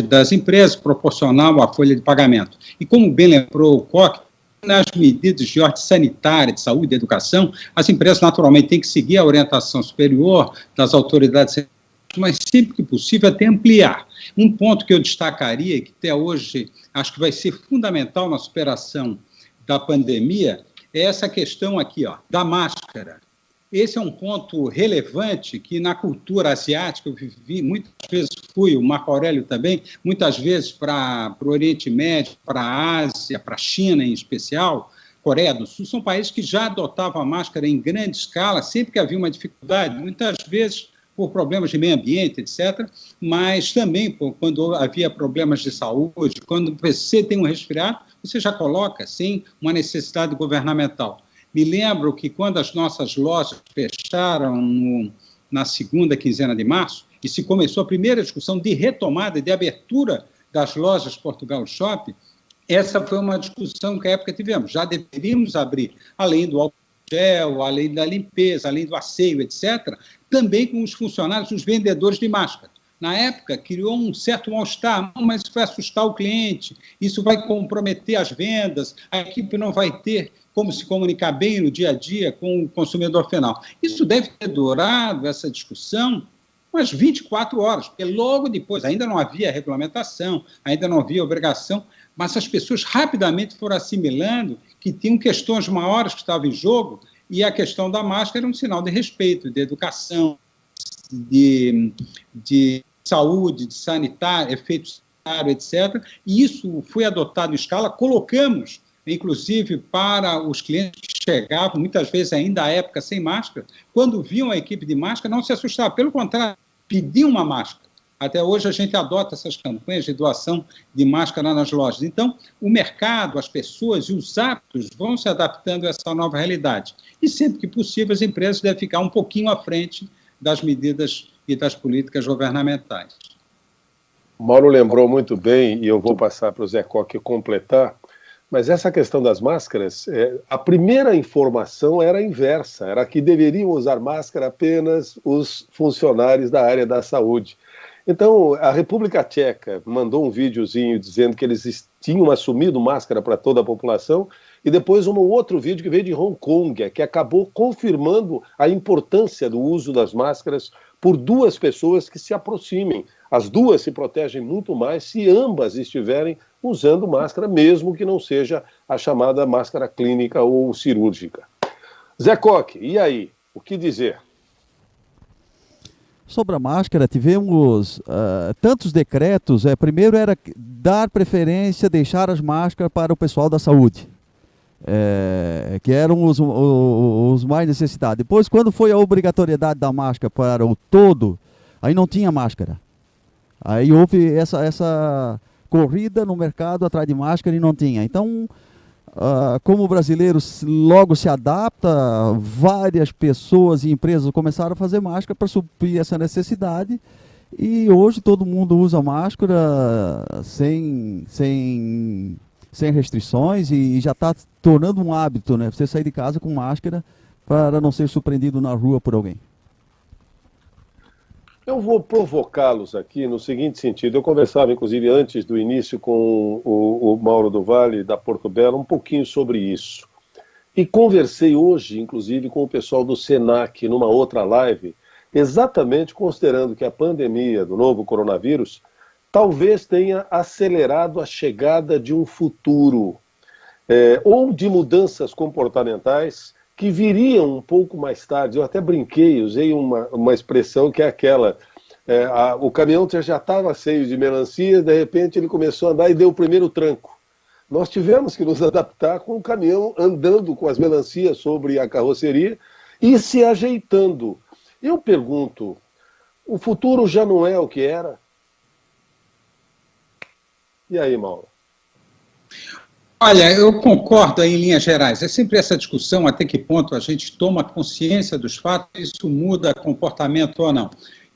das empresas, proporcional à folha de pagamento. E como bem lembrou o Koch, nas medidas de ordem sanitária, de saúde e educação, as empresas naturalmente têm que seguir a orientação superior das autoridades sanitárias, mas sempre que possível até ampliar. Um ponto que eu destacaria, que até hoje acho que vai ser fundamental na superação da pandemia, é essa questão aqui, da máscara. Esse é um ponto relevante que na cultura asiática eu vivi, muitas vezes fui, o Marco Aurélio também, muitas vezes para o Oriente Médio, para a Ásia, para a China em especial, Coreia do Sul, são países que já adotavam a máscara em grande escala, sempre que havia uma dificuldade, muitas vezes por problemas de meio ambiente, etc., mas também quando havia problemas de saúde, quando você tem um resfriado, você já coloca, sem uma necessidade governamental. Me lembro que quando as nossas lojas fecharam na segunda quinzena de março, e se começou a primeira discussão de retomada, de abertura das lojas Portugal Shop, essa foi uma discussão que à época tivemos. Já deveríamos abrir, além do álcool gel, além da limpeza, além do asseio, etc., também com os funcionários, os vendedores de máscara. Na época, criou um certo mal-estar, mas isso vai assustar o cliente, isso vai comprometer as vendas, a equipe não vai ter como se comunicar bem no dia a dia com o consumidor final. Isso deve ter durado, essa discussão, umas 24 horas, porque logo depois, ainda não havia regulamentação, ainda não havia obrigação, mas as pessoas rapidamente foram assimilando que tinham questões maiores que estavam em jogo, e a questão da máscara era um sinal de respeito, de educação, de saúde, de sanitário, efeito sanitário, etc. E isso foi adotado em escala, colocamos, inclusive, para os clientes que chegavam, muitas vezes ainda à época sem máscara, quando viam a equipe de máscara, não se assustavam, pelo contrário, pediam uma máscara. Até hoje a gente adota essas campanhas de doação de máscara nas lojas. Então, o mercado, as pessoas e os hábitos vão se adaptando a essa nova realidade. E sempre que possível, as empresas devem ficar um pouquinho à frente das medidas e das políticas governamentais. Mauro lembrou muito bem, e eu vou passar para o Zé Coque completar, mas essa questão das máscaras, a primeira informação era a inversa, era que deveriam usar máscara apenas os funcionários da área da saúde. Então, a República Tcheca mandou um videozinho dizendo que eles tinham assumido máscara para toda a população, e depois um outro vídeo que veio de Hong Kong, que acabou confirmando a importância do uso das máscaras por duas pessoas que se aproximem. As duas se protegem muito mais se ambas estiverem usando máscara, mesmo que não seja a chamada máscara clínica ou cirúrgica. Zé Coque, e aí? O que dizer? Sobre a máscara, tivemos tantos decretos. Primeiro era dar preferência, deixar as máscaras para o pessoal da saúde, que eram os mais necessitados. Depois, quando foi a obrigatoriedade da máscara para o todo, aí não tinha máscara. Aí houve essa corrida no mercado atrás de máscara e não tinha. Então, como o brasileiro logo se adapta, várias pessoas e empresas começaram a fazer máscara para suprir essa necessidade, e hoje todo mundo usa máscara sem restrições, e já está tornando um hábito, né? Você sair de casa com máscara para não ser surpreendido na rua por alguém. Eu vou provocá-los aqui no seguinte sentido. Eu conversava, inclusive, antes do início com o Mauro do Vale, da Porto Belo, um pouquinho sobre isso. E conversei hoje, inclusive, com o pessoal do Senac, numa outra live, exatamente considerando que a pandemia do novo coronavírus talvez tenha acelerado a chegada de um futuro, ou de mudanças comportamentais que viriam um pouco mais tarde. Eu até brinquei, usei uma expressão que é aquela, o caminhão já estava cheio de melancia, de repente ele começou a andar e deu o primeiro tranco. Nós tivemos que nos adaptar com o caminhão andando com as melancias sobre a carroceria e se ajeitando. Eu pergunto, o futuro já não é o que era? E aí, Mauro? Olha, eu concordo aí em linhas gerais. É sempre essa discussão até que ponto a gente toma consciência dos fatos e isso muda comportamento ou não.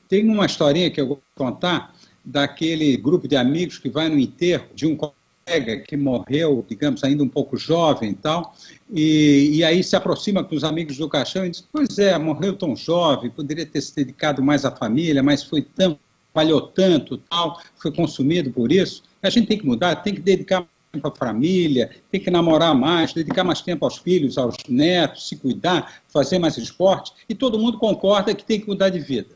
Tem uma historinha que eu vou contar daquele grupo de amigos que vai no enterro de um colega que morreu, digamos, ainda um pouco jovem e tal, e aí se aproxima com os amigos do caixão e diz, pois é, morreu tão jovem, poderia ter se dedicado mais à família, mas falhou tanto, tal, foi consumido por isso. A gente tem que mudar, tem que dedicar para a família, tem que namorar mais, dedicar mais tempo aos filhos, aos netos, se cuidar, fazer mais esporte, e todo mundo concorda que tem que mudar de vida.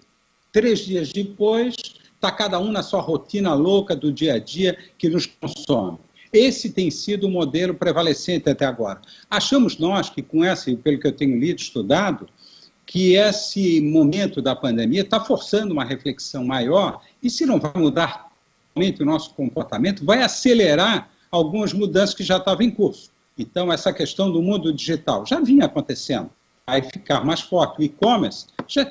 3 dias depois, está cada um na sua rotina louca do dia a dia que nos consome. Esse tem sido o modelo prevalecente até agora. Achamos nós que com essa, pelo que eu tenho lido, estudado, que esse momento da pandemia está forçando uma reflexão maior, e se não vai mudar o nosso comportamento, vai acelerar algumas mudanças que já estavam em curso. Então, essa questão do mundo digital já vinha acontecendo, vai ficar mais forte. O e-commerce já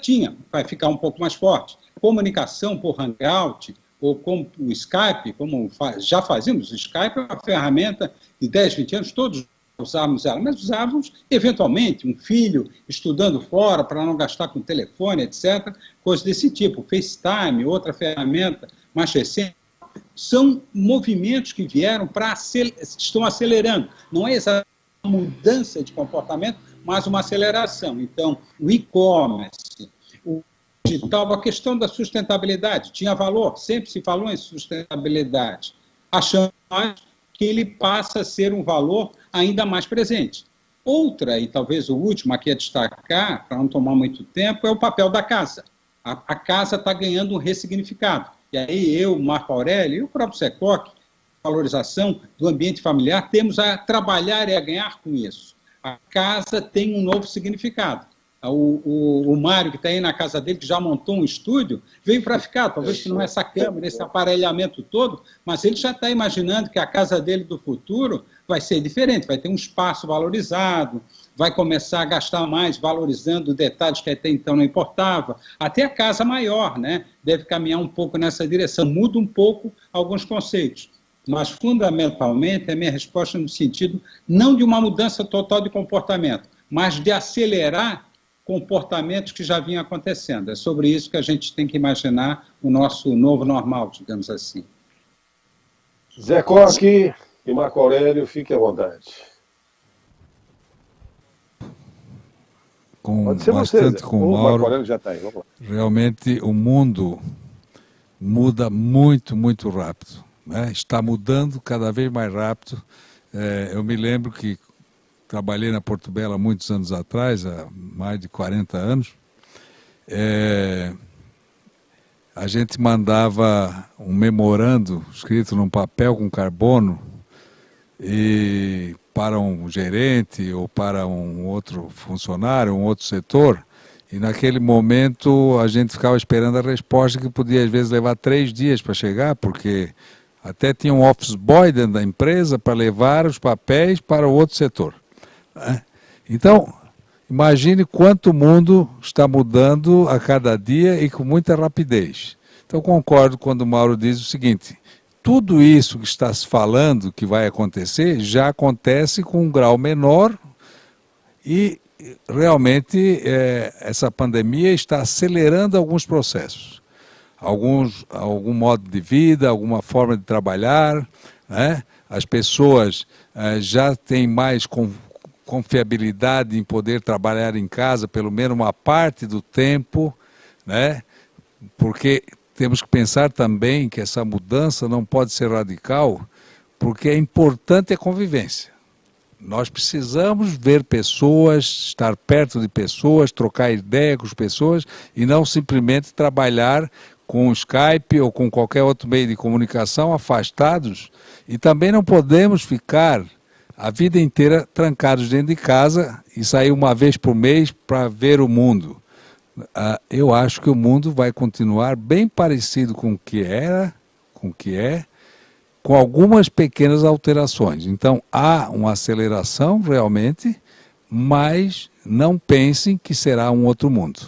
vai ficar um pouco mais forte. Comunicação por Hangout ou com o Skype, como já fazíamos, o Skype é uma ferramenta de 10, 20 anos, todos usávamos ela, mas usávamos, eventualmente, um filho estudando fora para não gastar com telefone, etc., coisas desse tipo. FaceTime, outra ferramenta mais recente. São movimentos que vieram estão acelerando. Não é exatamente uma mudança de comportamento, mas uma aceleração. Então, o e-commerce, o digital, a questão da sustentabilidade tinha valor, sempre se falou em sustentabilidade. Achamos que ele passa a ser um valor ainda mais presente. Outra, e talvez o último aqui a destacar, para não tomar muito tempo, é o papel da casa. A casa está ganhando um ressignificado. E aí eu, Marco Aurélio e o próprio Secoc, valorização do ambiente familiar, temos a trabalhar e a ganhar com isso. A casa tem um novo significado. O Mário, que está aí na casa dele, que já montou um estúdio, veio para ficar, talvez que não essa câmera, esse aparelhamento todo, mas ele já está imaginando que a casa dele do futuro vai ser diferente, vai ter um espaço valorizado, vai começar a gastar mais valorizando detalhes que até então não importava. Até a casa maior, né, deve caminhar um pouco nessa direção, muda um pouco alguns conceitos. Mas, fundamentalmente, a minha resposta no sentido não de uma mudança total de comportamento, mas de acelerar comportamentos que já vinham acontecendo. É sobre isso que a gente tem que imaginar o nosso novo normal, digamos assim. Zé Coque e Marco Aurélio, fiquem à vontade. Pode ser bastante você, com o Mauro. Marco Aurélio já está aí, vamos lá. Realmente o mundo muda muito, muito rápido, né? Está mudando cada vez mais rápido. Eu me lembro que trabalhei na Porto Belo há muitos anos atrás, há mais de 40 anos. A gente mandava um memorando escrito num papel com carbono e para um gerente ou para um outro funcionário, um outro setor, e naquele momento a gente ficava esperando a resposta, que podia às vezes levar 3 dias para chegar, porque até tinha um office boy dentro da empresa para levar os papéis para o outro setor. Então, imagine quanto o mundo está mudando a cada dia e com muita rapidez. Então, concordo quando o Mauro diz o seguinte: tudo isso que está se falando que vai acontecer, já acontece com um grau menor e realmente essa pandemia está acelerando alguns processos. Algum modo de vida, alguma forma de trabalhar, né? As pessoas já têm mais confiabilidade em poder trabalhar em casa pelo menos uma parte do tempo, né? Porque temos que pensar também que essa mudança não pode ser radical, porque é importante a convivência. Nós precisamos ver pessoas, estar perto de pessoas, trocar ideia com as pessoas e não simplesmente trabalhar com o Skype ou com qualquer outro meio de comunicação afastados. E também não podemos ficar a vida inteira trancados dentro de casa e sair uma vez por mês para ver o mundo. Eu acho que o mundo vai continuar bem parecido com o que era, com o que é, com algumas pequenas alterações. Então, há uma aceleração realmente, mas não pensem que será um outro mundo.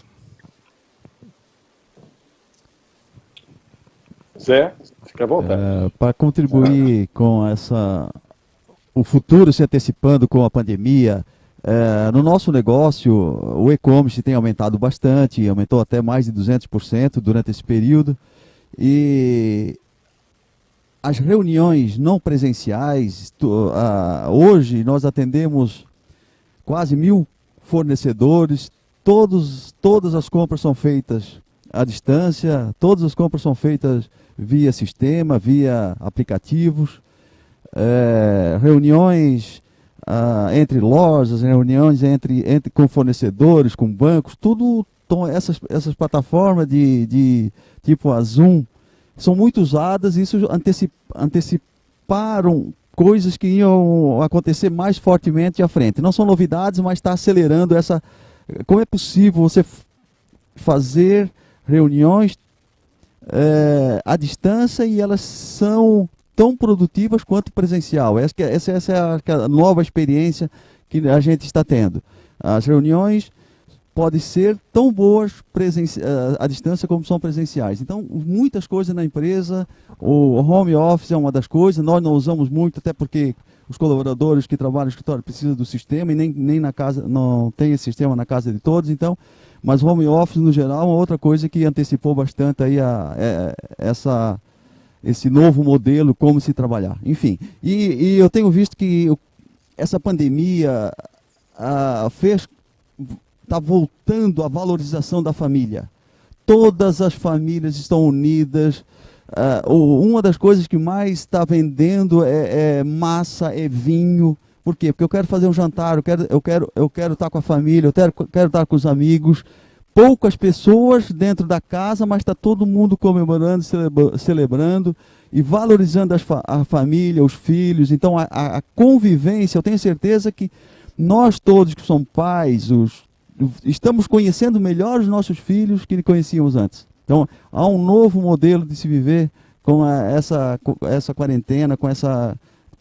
Zé, fica à vontade. Para contribuir com o futuro se antecipando com a pandemia, no nosso negócio, o e-commerce tem aumentado bastante, aumentou até mais de 200% durante esse período, e as reuniões não presenciais, hoje nós atendemos quase 1.000 fornecedores, todas as compras são feitas à distância, todas as compras são feitas via sistema, via aplicativos, reuniões entre lojas, reuniões com fornecedores, com bancos, tudo, essas plataformas de tipo a Zoom são muito usadas, e isso anteciparam coisas que iam acontecer mais fortemente à frente. Não são novidades, mas está acelerando essa... Como é possível você fazer reuniões à distância e elas são tão produtivas quanto presencial? Essa é a nova experiência que a gente está tendo. As reuniões podem ser tão boas à distância como são presenciais. Então, muitas coisas na empresa, o home office é uma das coisas, nós não usamos muito, até porque os colaboradores que trabalham no escritório precisam do sistema, e nem na casa, não tem esse sistema na casa de todos, então, mas home office no geral é uma outra coisa que antecipou bastante aí esse novo modelo, como se trabalhar. Enfim, e eu tenho visto que essa pandemia está voltando a valorização da família. todas as famílias estão unidas. Uma das coisas que mais está vendendo é massa, é vinho. Por quê? Porque eu quero fazer um jantar, eu quero estar com a família, eu quero estar com os amigos. Poucas pessoas dentro da casa, mas está todo mundo comemorando, celebrando e valorizando a família, os filhos. Então a convivência, eu tenho certeza que nós todos que somos pais, estamos conhecendo melhor os nossos filhos que conhecíamos antes. Então há um novo modelo de se viver com essa quarentena,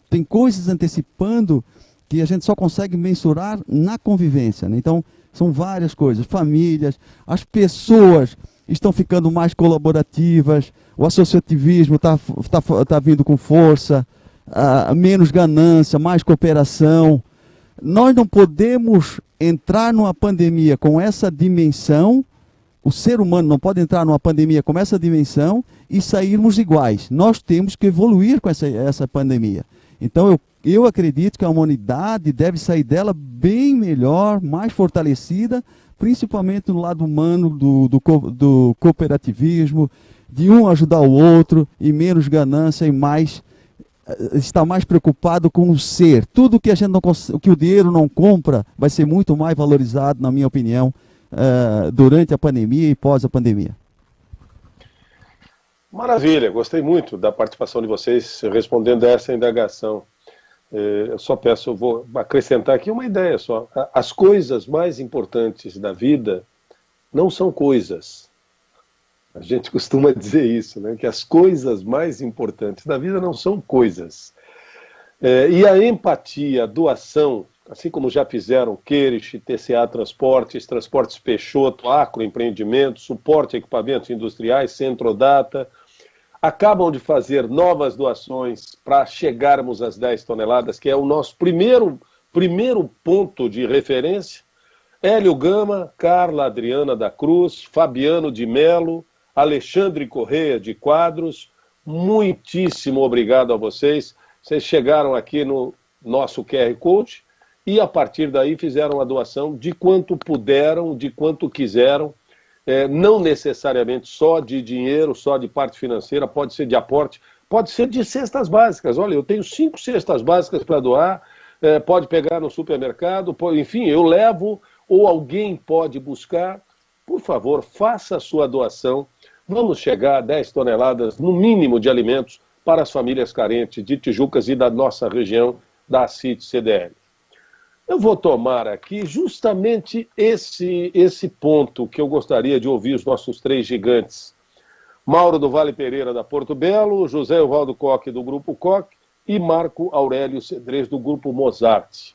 tem coisas antecipando que a gente só consegue mensurar na convivência, né? Então são várias coisas, famílias, as pessoas estão ficando mais colaborativas, o associativismo está vindo com força, menos ganância, mais cooperação. Nós não podemos entrar numa pandemia com essa dimensão, o ser humano não pode entrar numa pandemia com essa dimensão e sairmos iguais. Nós temos que evoluir com essa pandemia. Então eu acredito que a humanidade deve sair dela bem melhor, mais fortalecida, principalmente no lado humano do cooperativismo, de um ajudar o outro, e menos ganância e estar mais preocupado com o ser. Tudo que que o dinheiro não compra vai ser muito mais valorizado, na minha opinião, durante a pandemia e pós a pandemia. Maravilha, gostei muito da participação de vocês respondendo a essa indagação. Eu só peço, eu vou acrescentar aqui uma ideia só. As coisas mais importantes da vida não são coisas. A gente costuma dizer isso, né? Que as coisas mais importantes da vida não são coisas. E a empatia, a doação, assim como já fizeram Querich, TCA Transportes Peixoto, Agroempreendimento, Suporte a Equipamentos Industriais, Centrodata, acabam de fazer novas doações para chegarmos às 10 toneladas, que é o nosso primeiro ponto de referência. Hélio Gama, Carla Adriana da Cruz, Fabiano de Melo, Alexandre Correia de Quadros, muitíssimo obrigado a vocês. Vocês chegaram aqui no nosso QR Code e a partir daí fizeram a doação de quanto puderam, de quanto quiseram. Não necessariamente só de dinheiro, só de parte financeira, pode ser de aporte, pode ser de cestas básicas. Olha, eu tenho 5 cestas básicas para doar, pode pegar no supermercado, enfim, eu levo, ou alguém pode buscar. Por favor, faça a sua doação. Vamos chegar a 10 toneladas, no mínimo, de alimentos para as famílias carentes de Tijucas e da nossa região, da CIT-CDL. Eu vou tomar aqui justamente esse ponto que eu gostaria de ouvir os nossos 3 gigantes. Mauro do Vale Pereira, da Porto Belo, José Evaldo Koch, do Grupo Koch, e Marco Aurélio Cedrez, do Grupo Mozart.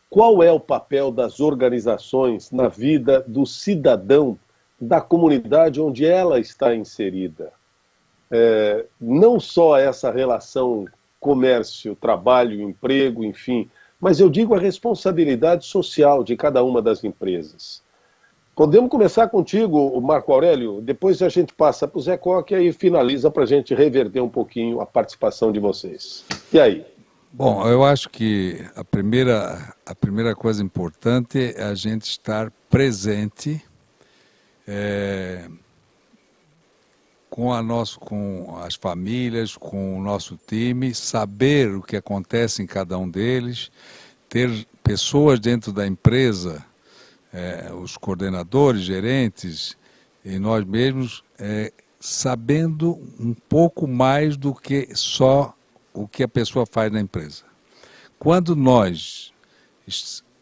Qual é o papel das organizações na vida do cidadão, da comunidade onde ela está inserida? Não só essa relação comércio, trabalho, emprego, enfim, mas eu digo a responsabilidade social de cada uma das empresas. Podemos começar contigo, Marco Aurélio, depois a gente passa para o Zé Koch e aí finaliza para a gente reverter um pouquinho a participação de vocês. E aí? Bom, eu acho que a primeira coisa importante é a gente estar presente com as famílias, com o nosso time, saber o que acontece em cada um deles, ter pessoas dentro da empresa, os coordenadores, gerentes e nós mesmos, sabendo um pouco mais do que só o que a pessoa faz na empresa. Quando nós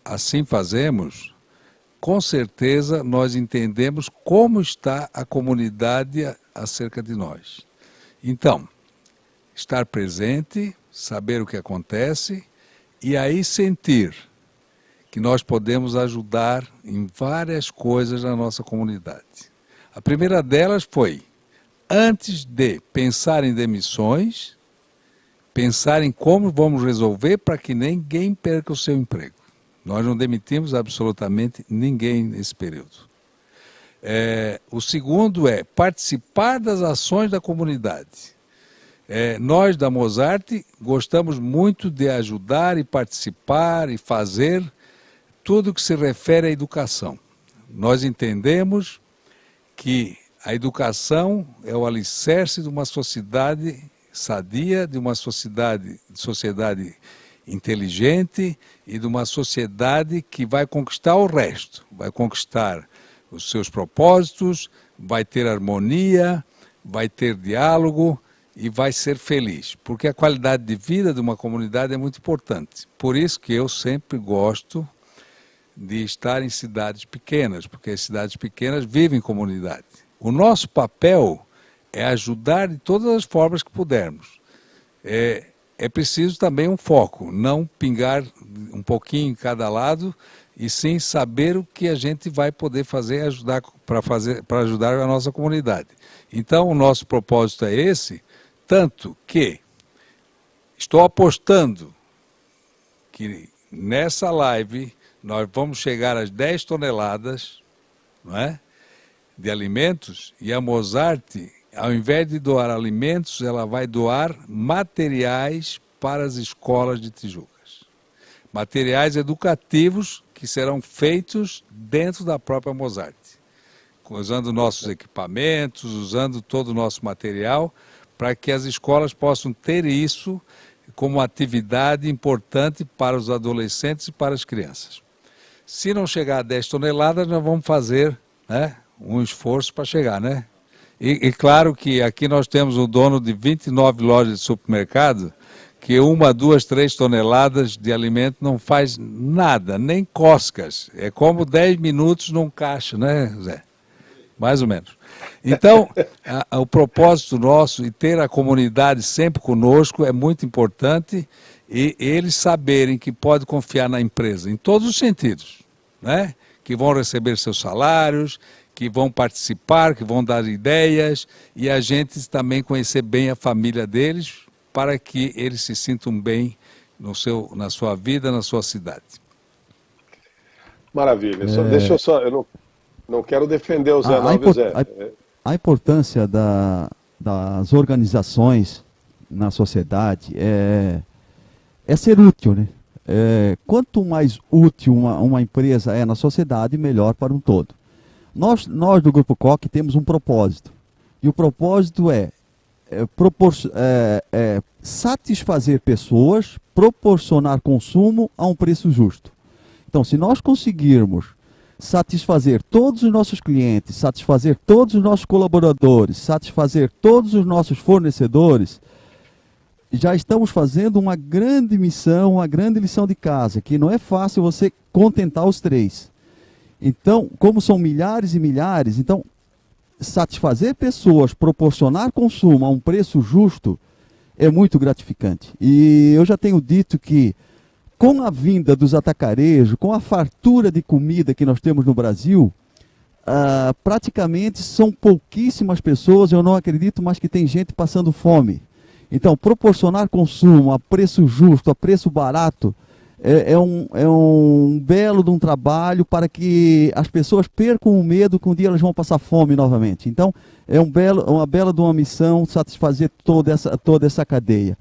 assim fazemos, com certeza nós entendemos como está a comunidade acerca de nós. Então, estar presente, saber o que acontece e aí sentir que nós podemos ajudar em várias coisas na nossa comunidade. A primeira delas foi, antes de pensar em demissões, pensar em como vamos resolver para que ninguém perca o seu emprego. Nós não demitimos absolutamente ninguém nesse período. O segundo é participar das ações da comunidade. Nós da Mozart gostamos muito de ajudar e participar e fazer tudo que se refere à educação. Nós entendemos que a educação é o alicerce de uma sociedade sadia, de uma sociedade inteligente e de uma sociedade que vai conquistar o resto, vai conquistar os seus propósitos, vai ter harmonia, vai ter diálogo e vai ser feliz, porque a qualidade de vida de uma comunidade é muito importante. Por isso que eu sempre gosto de estar em cidades pequenas, porque as cidades pequenas vivem em comunidade. O nosso papel é ajudar de todas as formas que pudermos. É preciso também um foco, não pingar um pouquinho em cada lado, e sim saber o que a gente vai poder fazer para ajudar a nossa comunidade. Então, o nosso propósito é esse, tanto que estou apostando que nessa live nós vamos chegar às 10 toneladas, não é, de alimentos, e a Mozart, ao invés de doar alimentos, ela vai doar materiais para as escolas de Tijucas. Materiais educativos que serão feitos dentro da própria Mozart, usando nossos equipamentos, usando todo o nosso material, para que as escolas possam ter isso como atividade importante para os adolescentes e para as crianças. Se não chegar a 10 toneladas, nós vamos fazer, né, um esforço para chegar, né? E claro que aqui nós temos o dono de 29 lojas de supermercado, que 1, 2, 3 toneladas de alimento não faz nada, nem cóscas. É como 10 minutos num caixa, né, Zé? Mais ou menos. Então, o propósito nosso e ter a comunidade sempre conosco é muito importante, e eles saberem que pode confiar na empresa, em todos os sentidos, né? Que vão receber seus salários, que vão participar, que vão dar ideias, e a gente também conhecer bem a família deles, para que eles se sintam bem na sua vida, na sua cidade. Maravilha. Deixa eu só, eu não quero defender o Zé, não, viu, Zé? A importância das organizações na sociedade é ser útil, né? Quanto mais útil uma empresa é na sociedade, melhor para um todo. Nós do Grupo Koch temos um propósito, e o propósito é satisfazer pessoas, proporcionar consumo a um preço justo. Então, se nós conseguirmos satisfazer todos os nossos clientes, satisfazer todos os nossos colaboradores, satisfazer todos os nossos fornecedores, já estamos fazendo uma grande missão, uma grande lição de casa, que não é fácil você contentar os três. Então, como são milhares e milhares, então, satisfazer pessoas, proporcionar consumo a um preço justo é muito gratificante. E eu já tenho dito que, com a vinda dos atacarejos, com a fartura de comida que nós temos no Brasil, praticamente são pouquíssimas pessoas, eu não acredito, mas que tem gente passando fome. Então, proporcionar consumo a preço justo, a preço barato, é um belo de um trabalho para que as pessoas percam o medo que um dia elas vão passar fome novamente. Então, é uma bela de uma missão satisfazer toda essa cadeia.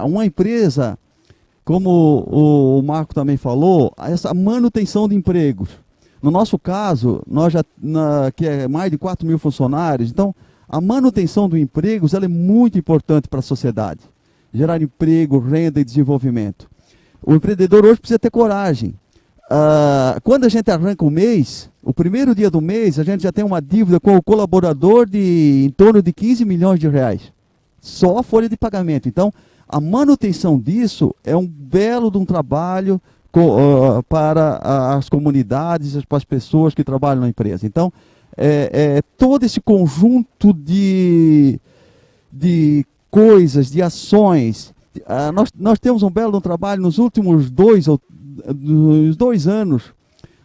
Uma empresa, como o Marco também falou, essa manutenção de empregos. No nosso caso, que é mais de 4 mil funcionários, então a manutenção dos empregos ela é muito importante para a sociedade. Gerar emprego, renda e desenvolvimento. O empreendedor hoje precisa ter coragem. Quando a gente arranca o mês, o primeiro dia do mês, a gente já tem uma dívida com o colaborador de em torno de 15 milhões de reais. Só a folha de pagamento. Então, a manutenção disso é um belo de um trabalho para as comunidades, para as pessoas que trabalham na empresa. Então, todo esse conjunto de coisas, de ações. Nós temos um belo trabalho nos últimos 2 anos.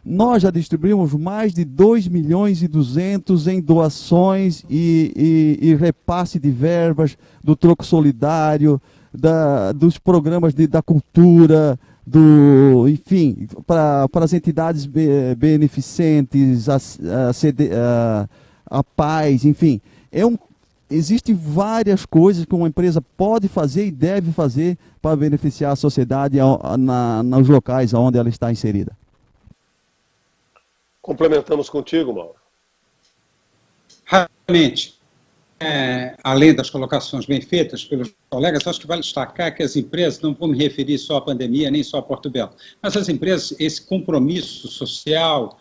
Nós já distribuímos mais de 2 milhões e 200 em doações e repasse de verbas do troco solidário, dos programas da cultura, enfim, para as entidades beneficentes, a paz, enfim. Existem várias coisas que uma empresa pode fazer e deve fazer para beneficiar a sociedade nos locais onde ela está inserida. Complementamos contigo, Mauro. Rapidamente, além das colocações bem feitas pelos colegas, acho que vale destacar que as empresas, não vou me referir só à pandemia, nem só a Porto Belo, mas as empresas, esse compromisso social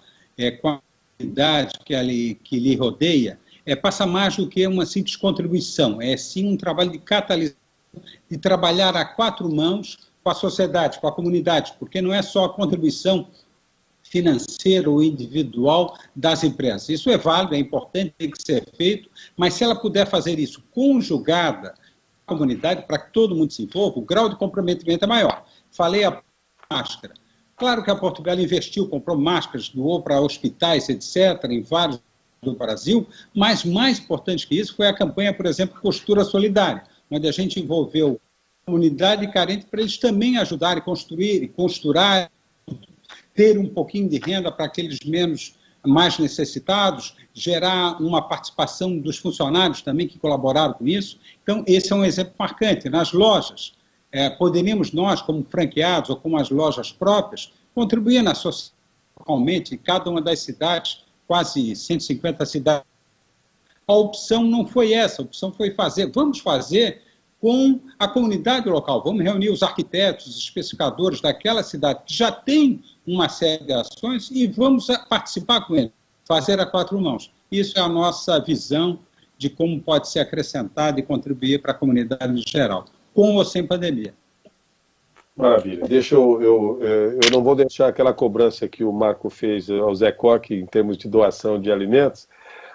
com a comunidade que lhe rodeia, passa mais do que uma simples contribuição, é sim um trabalho de catalisação, de trabalhar a quatro mãos com a sociedade, com a comunidade, porque não é só a contribuição financeira ou individual das empresas. Isso é válido, é importante, tem que ser feito, mas se ela puder fazer isso conjugada com a comunidade, para que todo mundo se envolva, o grau de comprometimento é maior. Falei a máscara. Claro que a Porto Belo investiu, comprou máscaras, doou para hospitais, etc., em vários do Brasil, mas mais importante que isso foi a campanha, por exemplo, Costura Solidária, onde a gente envolveu a comunidade carente para eles também ajudarem a construir e costurar, ter um pouquinho de renda para aqueles mais necessitados, gerar uma participação dos funcionários também que colaboraram com isso. Então, esse é um exemplo marcante. Nas lojas, poderíamos nós, como franqueados ou com as lojas próprias, contribuir na sociedade, localmente, em cada uma das cidades, quase 150 cidades. A opção não foi essa, a opção foi vamos fazer com a comunidade local, vamos reunir os arquitetos, os especificadores daquela cidade que já tem uma série de ações e vamos participar com eles, fazer a quatro mãos. Isso é a nossa visão de como pode ser acrescentado e contribuir para a comunidade em geral, com ou sem pandemia. Maravilha. Eu não vou deixar aquela cobrança que o Marco fez ao Zé Coque em termos de doação de alimentos,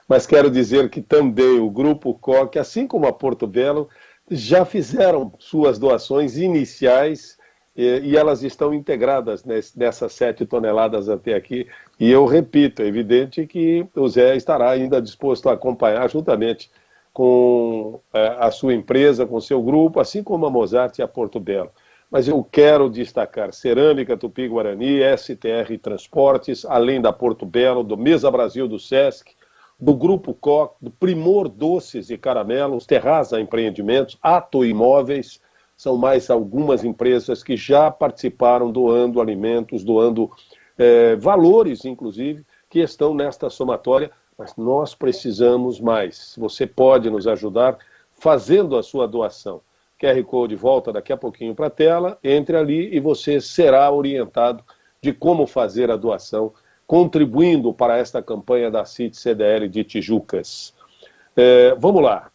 mas quero dizer que também o Grupo Coque, assim como a Porto Belo, já fizeram suas doações iniciais e elas estão integradas nessas 7 toneladas até aqui. E eu repito, é evidente que o Zé estará ainda disposto a acompanhar juntamente com a sua empresa, com o seu grupo, assim como a Mozart e a Porto Belo. Mas eu quero destacar Cerâmica Tupi-Guarani, STR Transportes, além da Porto Belo, do Mesa Brasil do Sesc, do Grupo Coque, do Primor Doces e Caramelos, Terraza Empreendimentos, Ato Imóveis, são mais algumas empresas que já participaram doando alimentos, doando valores, inclusive, que estão nesta somatória, mas nós precisamos mais. Você pode nos ajudar fazendo a sua doação. QR Code volta daqui a pouquinho para a tela, entre ali e você será orientado de como fazer a doação, contribuindo para esta campanha da CIT-CDL de Tijucas. Vamos lá.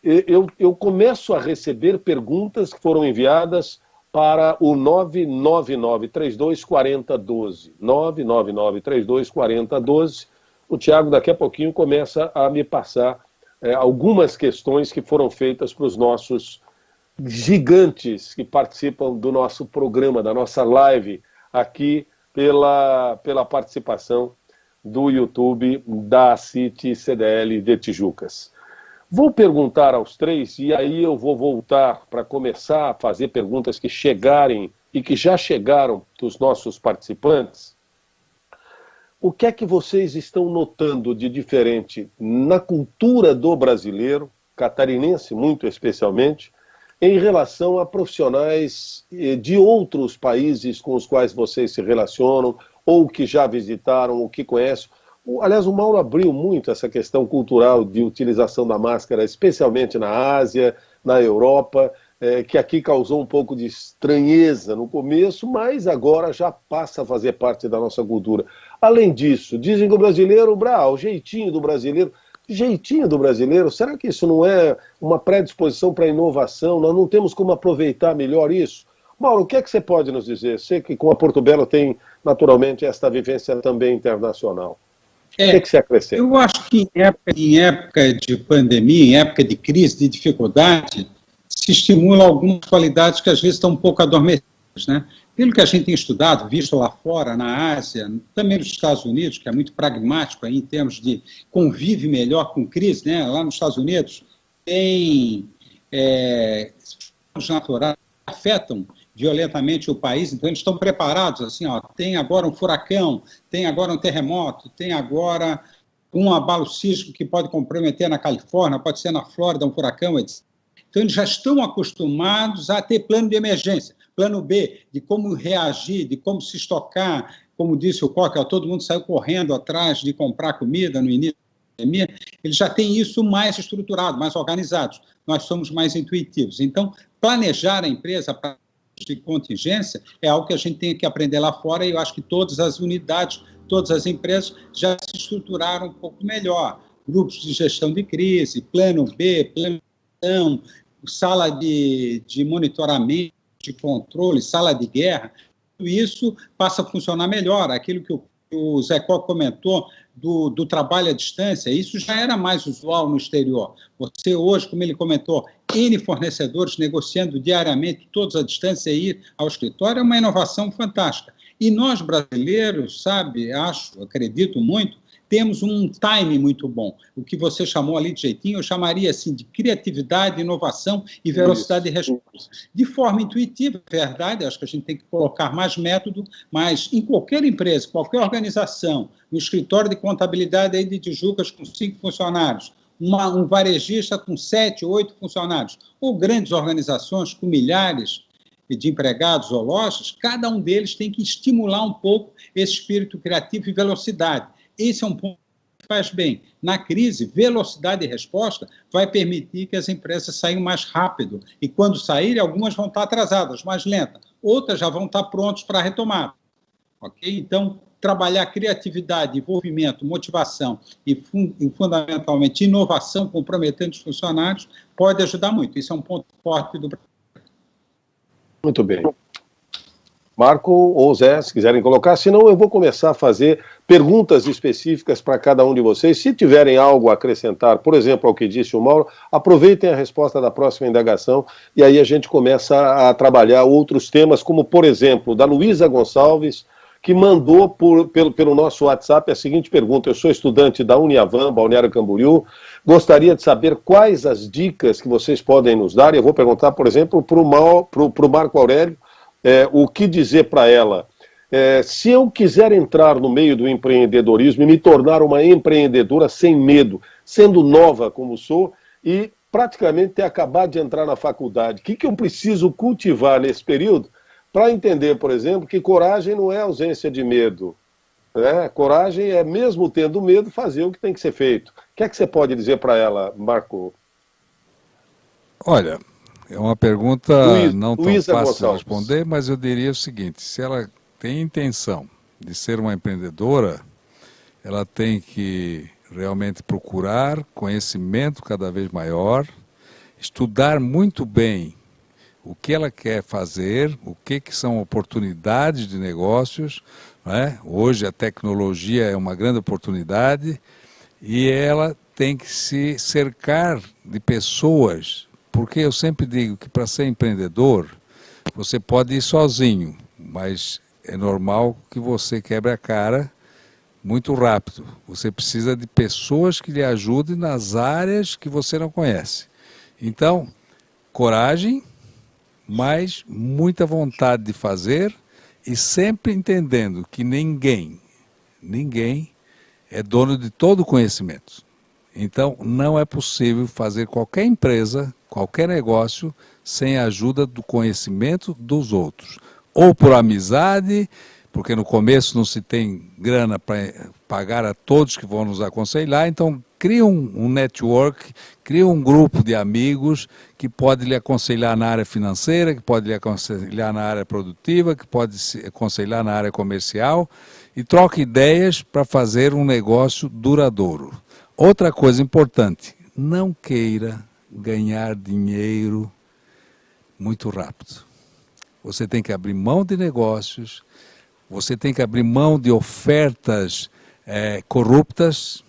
Eu começo a receber perguntas que foram enviadas para o 999-3240-12. 999-3240-12. O Tiago daqui a pouquinho começa a me passar algumas questões que foram feitas para os nossos gigantes que participam do nosso programa, da nossa live aqui, pela participação do YouTube da CIT-CDL de Tijucas. Vou perguntar aos três e aí eu vou voltar para começar a fazer perguntas que chegarem e que já chegaram dos nossos participantes. O que é que vocês estão notando de diferente na cultura do brasileiro, catarinense muito especialmente, em relação a profissionais de outros países com os quais vocês se relacionam, ou que já visitaram, ou que conhecem? Aliás, o Mauro abriu muito essa questão cultural de utilização da máscara, especialmente na Ásia, na Europa, que aqui causou um pouco de estranheza no começo, mas agora já passa a fazer parte da nossa cultura. Além disso, dizem que o brasileiro, o jeitinho do brasileiro... Jeitinho do brasileiro, será que isso não é uma predisposição para a inovação? Nós não temos como aproveitar melhor isso? Mauro, o que é que você pode nos dizer? Sei que com a Porto Belo tem, naturalmente, esta vivência também internacional. O que é que você acrescenta? Eu acho que em época de pandemia, em época de crise, de dificuldade, se estimulam algumas qualidades que às vezes estão um pouco adormecidas, né? Pelo que a gente tem estudado, visto lá fora, na Ásia, também nos Estados Unidos, que é muito pragmático aí, em termos de convive melhor com crise, né? Lá nos Estados Unidos tem naturais que afetam violentamente o país, então eles estão preparados, assim, ó, tem agora um furacão, tem agora um terremoto, tem agora um abalo sísmico que pode comprometer na Califórnia, pode ser na Flórida, um furacão, etc. Então eles já estão acostumados a ter plano de emergência, plano B, de como reagir, de como se estocar, como disse o Coca, todo mundo saiu correndo atrás de comprar comida no início da pandemia, eles já têm isso mais estruturado, mais organizado. Nós somos mais intuitivos. Então, planejar a empresa para de contingência é algo que a gente tem que aprender lá fora, e eu acho que todas as unidades, todas as empresas já se estruturaram um pouco melhor. Grupos de gestão de crise, plano B, plano A, sala de monitoramento, de controle, sala de guerra, tudo isso passa a funcionar melhor. Aquilo que o Zé Coca comentou do trabalho à distância, isso já era mais usual no exterior. Você hoje, como ele comentou, N fornecedores negociando diariamente, todos à distância, e ir ao escritório, é uma inovação fantástica. E nós, brasileiros, acredito muito, temos um time muito bom. O que você chamou ali de jeitinho, eu chamaria assim de criatividade, inovação e velocidade de resposta. De forma intuitiva, é verdade, acho que a gente tem que colocar mais método, mas em qualquer empresa, qualquer organização, um escritório de contabilidade aí de Tijucas com 5 funcionários, um varejista com 7, 8 funcionários, ou grandes organizações com milhares de empregados ou lojas, cada um deles tem que estimular um pouco esse espírito criativo e velocidade. Esse é um ponto que faz bem. Na crise, velocidade de resposta vai permitir que as empresas saiam mais rápido. E quando saírem, algumas vão estar atrasadas, mais lentas. Outras já vão estar prontas para retomar. Okay? Então, trabalhar criatividade, envolvimento, motivação e, fundamentalmente, inovação, comprometendo os funcionários, pode ajudar muito. Isso é um ponto forte do Brasil. Muito bem. Marco ou Zé, se quiserem colocar, senão eu vou começar a fazer perguntas específicas para cada um de vocês. Se tiverem algo a acrescentar, por exemplo, ao que disse o Mauro, aproveitem a resposta da próxima indagação e aí a gente começa a trabalhar outros temas, como, por exemplo, da Luísa Gonçalves, que mandou pelo nosso WhatsApp a seguinte pergunta: eu sou estudante da Uniavan, Balneário Camboriú, gostaria de saber quais as dicas que vocês podem nos dar, e eu vou perguntar, por exemplo, para o Marco Aurélio, o que dizer para ela. Se eu quiser entrar no meio do empreendedorismo e me tornar uma empreendedora sem medo, sendo nova como sou, e praticamente ter acabado de entrar na faculdade, o que eu preciso cultivar nesse período para entender, por exemplo, que coragem não é ausência de medo, né? Coragem é, mesmo tendo medo, fazer o que tem que ser feito. O que é que você pode dizer para ela, Marco? Olha, é uma pergunta não tão fácil de responder, mas eu diria o seguinte: se ela tem intenção de ser uma empreendedora, ela tem que realmente procurar conhecimento cada vez maior, estudar muito bem o que ela quer fazer, o que são oportunidades de negócios, né? Hoje a tecnologia é uma grande oportunidade e ela tem que se cercar de pessoas, porque eu sempre digo que para ser empreendedor você pode ir sozinho, mas é normal que você quebre a cara muito rápido. Você precisa de pessoas que lhe ajudem nas áreas que você não conhece. Então, coragem, mas muita vontade de fazer e sempre entendendo que ninguém é dono de todo o conhecimento. Então, não é possível fazer qualquer empresa, qualquer negócio, sem a ajuda do conhecimento dos outros. Ou por amizade, porque no começo não se tem grana para pagar a todos que vão nos aconselhar, então cria um network, cria um grupo de amigos que pode lhe aconselhar na área financeira, que pode lhe aconselhar na área produtiva, que pode se aconselhar na área comercial, e troca ideias para fazer um negócio duradouro. Outra coisa importante, não queira ganhar dinheiro muito rápido. Você tem que abrir mão de negócios, você tem que abrir mão de ofertas corruptas,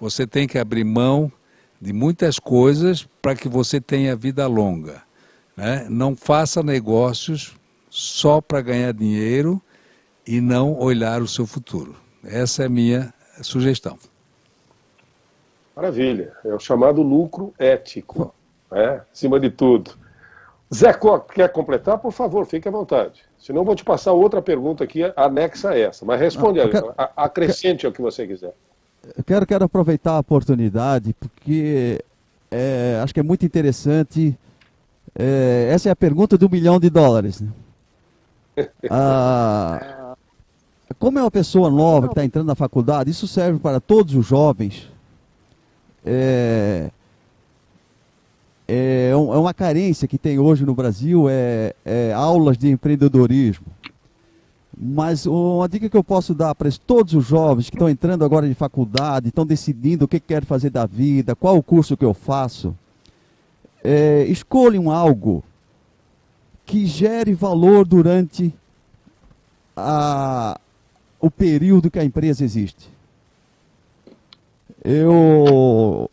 você tem que abrir mão de muitas coisas para que você tenha vida longa, né? Não faça negócios só para ganhar dinheiro e não olhar o seu futuro. Essa é a minha sugestão. Maravilha, é o chamado lucro ético, né? Acima de tudo. Zé Coca, quer completar? Por favor, fique à vontade. Senão eu vou te passar outra pergunta aqui anexa a essa, mas responde, acrescente o que você quiser. Eu quero aproveitar a oportunidade, porque acho que é muito interessante. Essa é a pergunta do $1 milhão, né? como é uma pessoa nova que está entrando na faculdade, isso serve para todos os jovens. É uma carência que tem hoje no Brasil, aulas de empreendedorismo. Mas uma dica que eu posso dar para todos os jovens que estão entrando agora de faculdade, estão decidindo o que querem fazer da vida, qual o curso que eu faço, escolham algo que gere valor durante o período que a empresa existe. Eu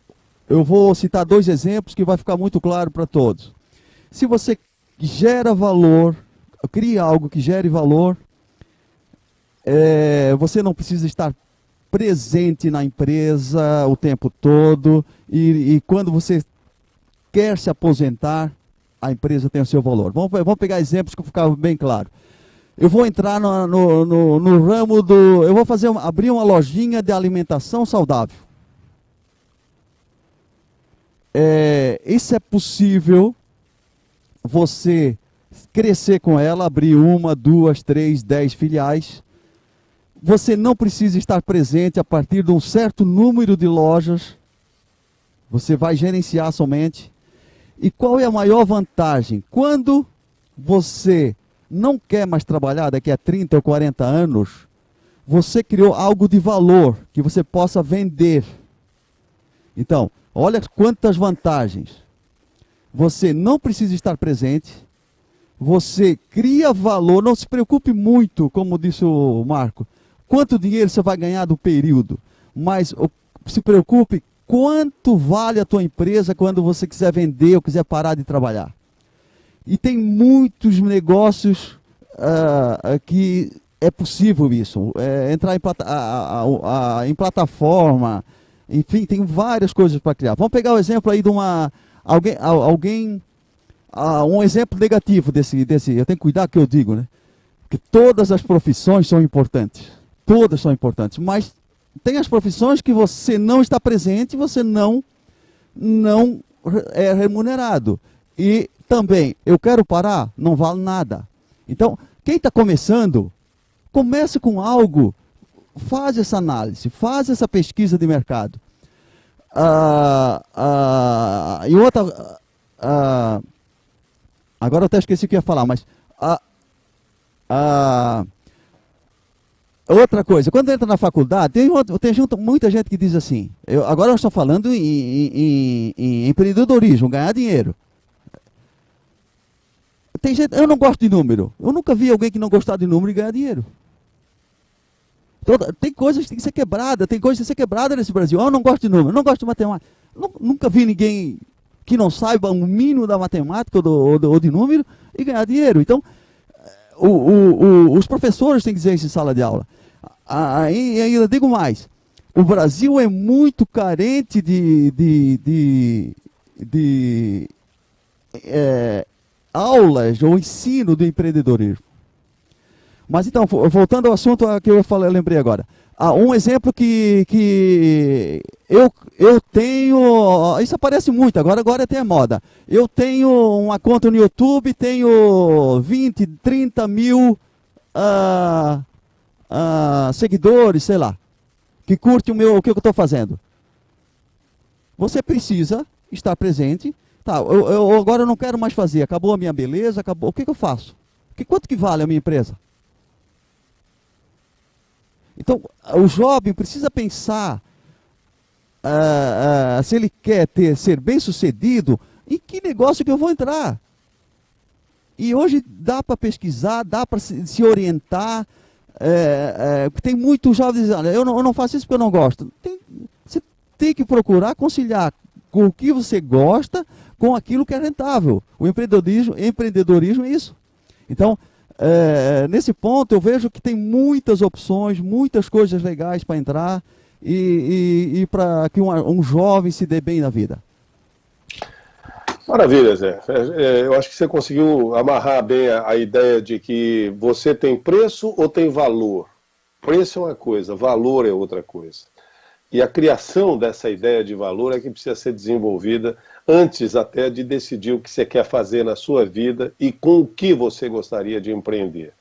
vou citar 2 exemplos que vai ficar muito claro para todos. Se você gera valor, cria algo que gere valor, você não precisa estar presente na empresa o tempo todo, e quando você quer se aposentar, a empresa tem o seu valor. Vamos pegar exemplos que ficava bem claro. Eu vou entrar no ramo do... Eu vou abrir uma lojinha de alimentação saudável. Isso é possível você crescer com ela, abrir 1, 2, 3, 10 filiais. Você não precisa estar presente a partir de um certo número de lojas. Você vai gerenciar somente. E qual é a maior vantagem? Quando você não quer mais trabalhar daqui a 30 ou 40 anos, você criou algo de valor que você possa vender. Então, olha quantas vantagens. Você não precisa estar presente, você cria valor, não se preocupe muito, como disse o Marco, quanto dinheiro você vai ganhar do período, mas se preocupe quanto vale a tua empresa quando você quiser vender ou quiser parar de trabalhar. E tem muitos negócios que é possível isso. Entrar em plataforma, enfim, tem várias coisas para criar. Vamos pegar o exemplo aí de um exemplo negativo desse. Eu tenho que cuidar que eu digo, né? Porque todas as profissões são importantes. Todas são importantes. Mas tem as profissões que você não está presente e você não é remunerado. E também, eu quero parar, não vale nada. Então, quem está começando, comece com algo, faz essa análise, faz essa pesquisa de mercado. E outra, agora eu até esqueci o que ia falar, mas outra coisa, quando entra na faculdade, tem muita gente que diz assim, agora eu estou falando em empreendedorismo, ganhar dinheiro. Tem gente, eu não gosto de número. Eu nunca vi alguém que não gostar de número e ganhar dinheiro. Tem coisas que tem que ser quebrada, tem coisas que tem que ser quebrada nesse Brasil. Eu não gosto de número, eu não gosto de matemática. Nunca vi ninguém que não saiba um mínimo da matemática ou de número e ganhar dinheiro. Então, os professores têm que dizer isso em sala de aula. E ainda digo mais, o Brasil é muito carente de aulas ou ensino do empreendedorismo. Mas então, voltando ao assunto que eu lembrei agora. Um exemplo que eu tenho, isso aparece muito, agora até é moda. Eu tenho uma conta no YouTube, tenho 20, 30 mil seguidores, sei lá, que curtem o que eu estou fazendo. Você precisa estar presente. Tá, agora eu não quero mais fazer, acabou a minha beleza, acabou. O que eu faço? Quanto que vale a minha empresa? Então, o jovem precisa pensar, se ele quer ser bem sucedido, em que negócio que eu vou entrar? E hoje dá para pesquisar, dá para se orientar. Tem muitos jovens dizendo, eu não faço isso porque eu não gosto. Você tem que procurar conciliar com o que você gosta com aquilo que é rentável. O empreendedorismo é isso. Então, nesse ponto eu vejo que tem muitas opções, muitas coisas legais para entrar e para que um jovem se dê bem na vida. Maravilha, Zé. Eu acho que você conseguiu amarrar bem a ideia de que você tem preço ou tem valor. Preço é uma coisa, valor é outra coisa. E a criação dessa ideia de valor é que precisa ser desenvolvida antes até de decidir o que você quer fazer na sua vida e com o que você gostaria de empreender.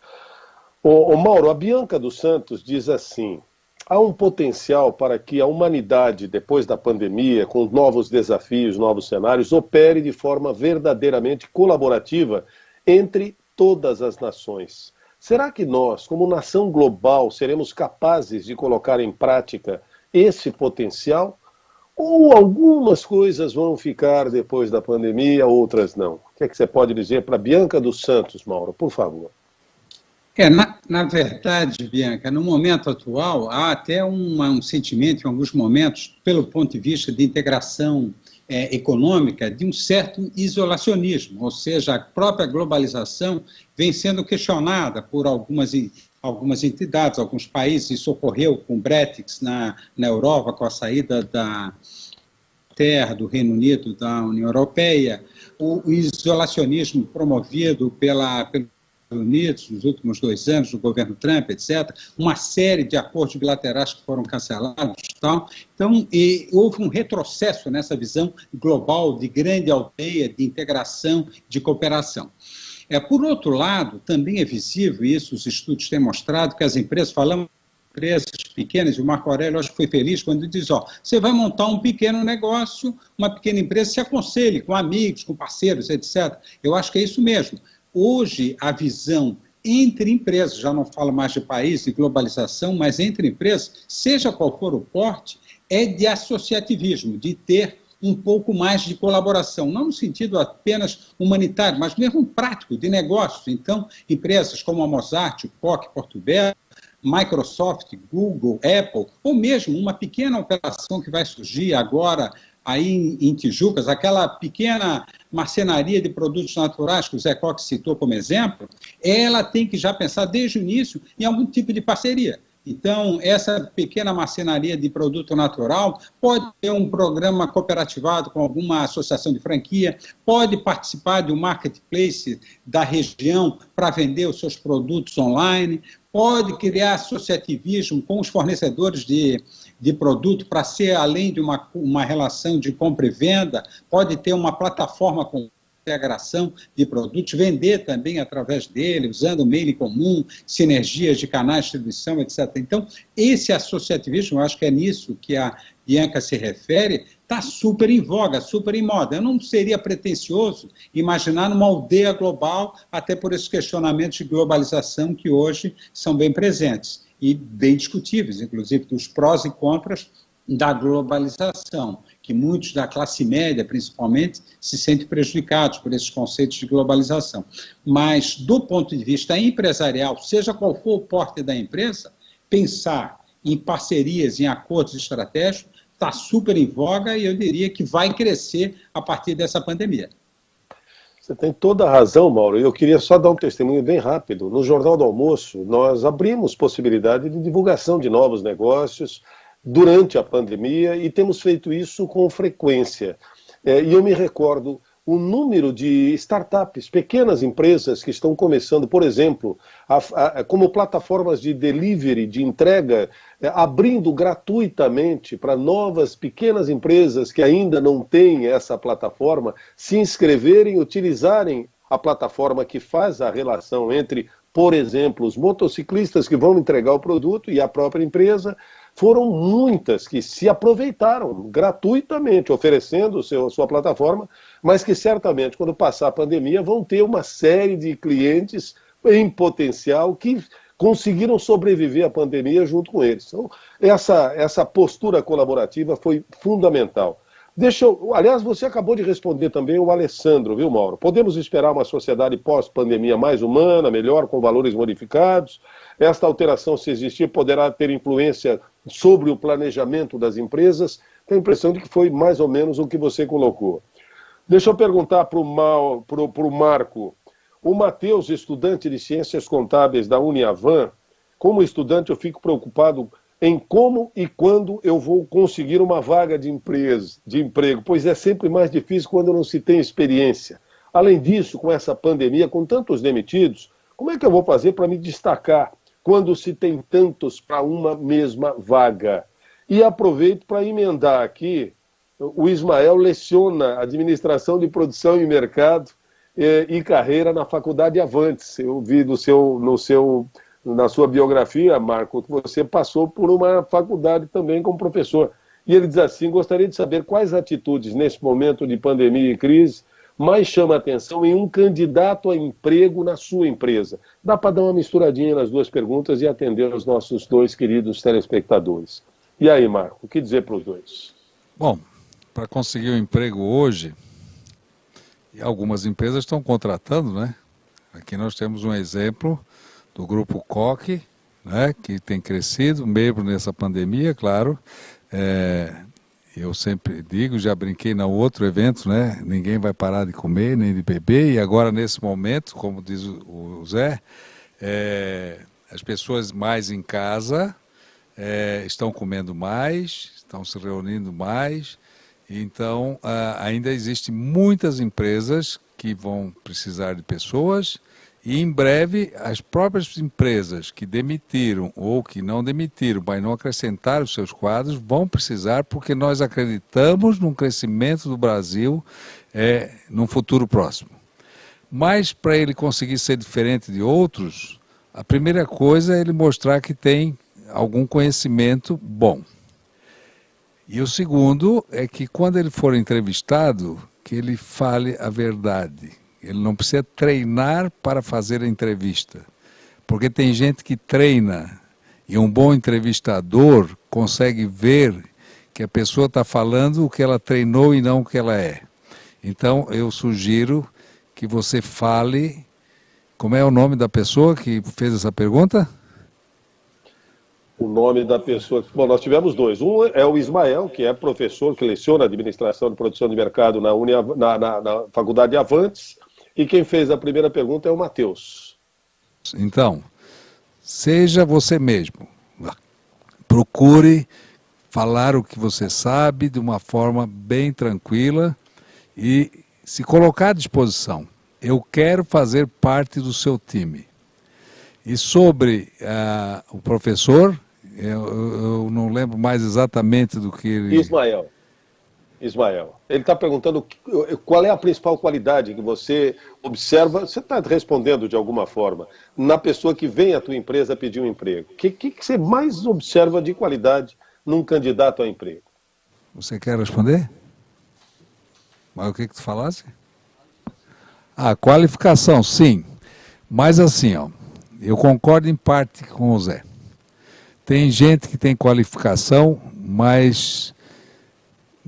Ô Mauro, a Bianca dos Santos diz assim: há um potencial para que a humanidade, depois da pandemia, com novos desafios, novos cenários, opere de forma verdadeiramente colaborativa entre todas as nações. Será que nós, como nação global, seremos capazes de colocar em prática esse potencial? Ou algumas coisas vão ficar depois da pandemia, outras não? O que é que você pode dizer para Bianca dos Santos, Mauro, por favor? Na verdade, Bianca, no momento atual, há até um sentimento, em alguns momentos, pelo ponto de vista de integração econômica, de um certo isolacionismo, ou seja, a própria globalização vem sendo questionada por algumas entidades, alguns países. Isso ocorreu com o Brexit na Europa, com a saída da Terra, do Reino Unido, da União Europeia, o isolacionismo promovido pelo Unidos nos últimos 2 anos, do governo Trump, etc., uma série de acordos bilaterais que foram cancelados e tal. Então, houve um retrocesso nessa visão global de grande aldeia, de integração, de cooperação. Por outro lado, também é visível, e isso os estudos têm mostrado, que as empresas, falamos de empresas pequenas, e o Marco Aurélio acho que foi feliz quando diz, você vai montar um pequeno negócio, uma pequena empresa, se aconselhe com amigos, com parceiros, etc. Eu acho que é isso mesmo. Hoje, a visão entre empresas, já não falo mais de país, de globalização, mas entre empresas, seja qual for o porte, é de associativismo, de ter um pouco mais de colaboração, não no sentido apenas humanitário, mas mesmo prático, de negócios. Então, empresas como a Mozart, o POC, Portobello, Microsoft, Google, Apple, ou mesmo uma pequena operação que vai surgir agora aí em Tijucas, aquela pequena marcenaria de produtos naturais que o Zé Cox citou como exemplo, ela tem que já pensar desde o início em algum tipo de parceria. Então, essa pequena marcenaria de produto natural pode ter um programa cooperativado com alguma associação de franquia, pode participar de um marketplace da região para vender os seus produtos online, pode criar associativismo com os fornecedores de produto para ser, além de uma relação de compra e venda, pode ter uma plataforma com integração de produtos, vender também através dele, usando o mail comum, sinergias de canais de distribuição, etc. Então, esse associativismo, eu acho que é nisso que a Bianca se refere, está super em voga, super em moda. Eu não seria pretensioso imaginar numa aldeia global, até por esses questionamentos de globalização que hoje são bem presentes e bem discutíveis, inclusive dos prós e contras da globalização, que muitos da classe média, principalmente, se sentem prejudicados por esses conceitos de globalização. Mas, do ponto de vista empresarial, seja qual for o porte da empresa, pensar em parcerias, em acordos estratégicos, está super em voga e eu diria que vai crescer a partir dessa pandemia. Você tem toda a razão, Mauro. Eu queria só dar um testemunho bem rápido. No Jornal do Almoço, nós abrimos possibilidade de divulgação de novos negócios durante a pandemia e temos feito isso com frequência. E eu me recordo o número de startups, pequenas empresas que estão começando, por exemplo, como plataformas de delivery, de entrega, abrindo gratuitamente para novas pequenas empresas que ainda não têm essa plataforma, se inscreverem, utilizarem a plataforma que faz a relação entre, por exemplo, os motociclistas que vão entregar o produto e a própria empresa. Foram muitas que se aproveitaram gratuitamente, oferecendo sua plataforma, mas que certamente, quando passar a pandemia, vão ter uma série de clientes em potencial que conseguiram sobreviver à pandemia junto com eles. Então, essa postura colaborativa foi fundamental. Aliás, você acabou de responder também o Alessandro, viu, Mauro? Podemos esperar uma sociedade pós-pandemia mais humana, melhor, com valores modificados? Esta alteração, se existir, poderá ter influência sobre o planejamento das empresas? Tenho a impressão de que foi mais ou menos o que você colocou. Deixa eu perguntar para o Marco. O Matheus, estudante de Ciências Contábeis da Uniavan, como estudante eu fico preocupado em como e quando eu vou conseguir uma vaga de emprego, pois é sempre mais difícil quando não se tem experiência. Além disso, com essa pandemia, com tantos demitidos, como é que eu vou fazer para me destacar quando se tem tantos para uma mesma vaga? E aproveito para emendar aqui, o Ismael leciona Administração de Produção e Mercado e Carreira na Faculdade Avantes. Eu vi no seu na sua biografia, Marco, que você passou por uma faculdade também como professor. E ele diz assim: gostaria de saber quais atitudes, nesse momento de pandemia e crise, mais chama a atenção em um candidato a emprego na sua empresa. Dá para dar uma misturadinha nas duas perguntas e atender os nossos dois queridos telespectadores. E aí, Marco, o que dizer para os dois? Bom, para conseguir um emprego hoje, algumas empresas estão contratando, né? Aqui nós temos um exemplo do Grupo Coque, né, que tem crescido, mesmo nessa pandemia, claro. Eu sempre digo, já brinquei no outro evento, né? Ninguém vai parar de comer nem de beber, e agora nesse momento, como diz o Zé, as pessoas mais em casa estão comendo mais, estão se reunindo mais, então ainda existem muitas empresas que vão precisar de pessoas, e em breve as próprias empresas que demitiram ou que não demitiram, mas não acrescentaram os seus quadros, vão precisar, porque nós acreditamos num crescimento do Brasil num futuro próximo. Mas para ele conseguir ser diferente de outros, a primeira coisa é ele mostrar que tem algum conhecimento bom. E o segundo é que quando ele for entrevistado, que ele fale a verdade. Ele não precisa treinar para fazer a entrevista, porque tem gente que treina e um bom entrevistador consegue ver que a pessoa está falando o que ela treinou e não o que ela é. Então eu sugiro que você fale. Como é o nome da pessoa que fez essa pergunta? O nome da pessoa... Bom, nós tivemos dois. Um é o Ismael, que é professor, que leciona Administração de Produção de Mercado na Faculdade Avantes. E quem fez a primeira pergunta é o Matheus. Então, seja você mesmo. Procure falar o que você sabe de uma forma bem tranquila e se colocar à disposição. Eu quero fazer parte do seu time. E sobre o professor, eu não lembro mais exatamente do que ele... Ismael, ele está perguntando qual é a principal qualidade que você observa, você está respondendo de alguma forma, na pessoa que vem à tua empresa pedir um emprego. O que você mais observa de qualidade num candidato a emprego? Você quer responder? Mas o que tu falasse? Qualificação, sim. Mas assim, eu concordo em parte com o Zé. Tem gente que tem qualificação, mas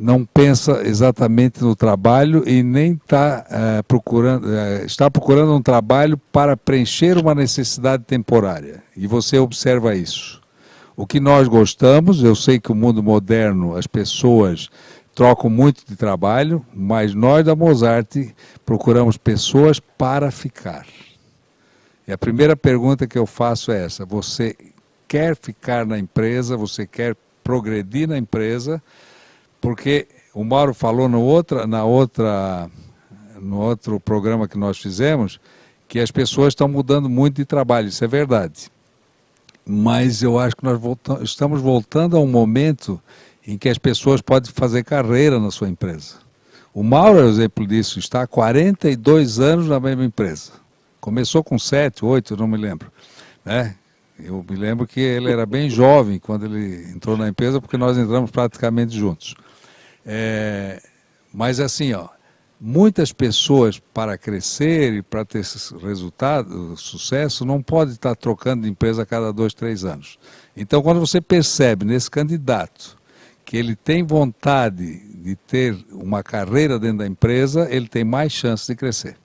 não pensa exatamente no trabalho e nem está procurando um trabalho para preencher uma necessidade temporária. E você observa isso. O que nós gostamos, eu sei que o mundo moderno, as pessoas trocam muito de trabalho, mas nós da Mozart procuramos pessoas para ficar. E a primeira pergunta que eu faço é essa: você quer ficar na empresa, você quer progredir na empresa? Porque o Mauro falou no outro programa que nós fizemos, que as pessoas estão mudando muito de trabalho, isso é verdade. Mas eu acho que nós estamos voltando a um momento em que as pessoas podem fazer carreira na sua empresa. O Mauro é um exemplo disso, está há 42 anos na mesma empresa. Começou com 7, 8, não me lembro, né? Eu me lembro que ele era bem jovem quando ele entrou na empresa, porque nós entramos praticamente juntos. Mas assim, muitas pessoas, para crescer e para ter resultado, sucesso, não podem estar trocando de empresa a cada 2, 3 anos. Então, quando você percebe nesse candidato que ele tem vontade de ter uma carreira dentro da empresa, ele tem mais chance de crescer,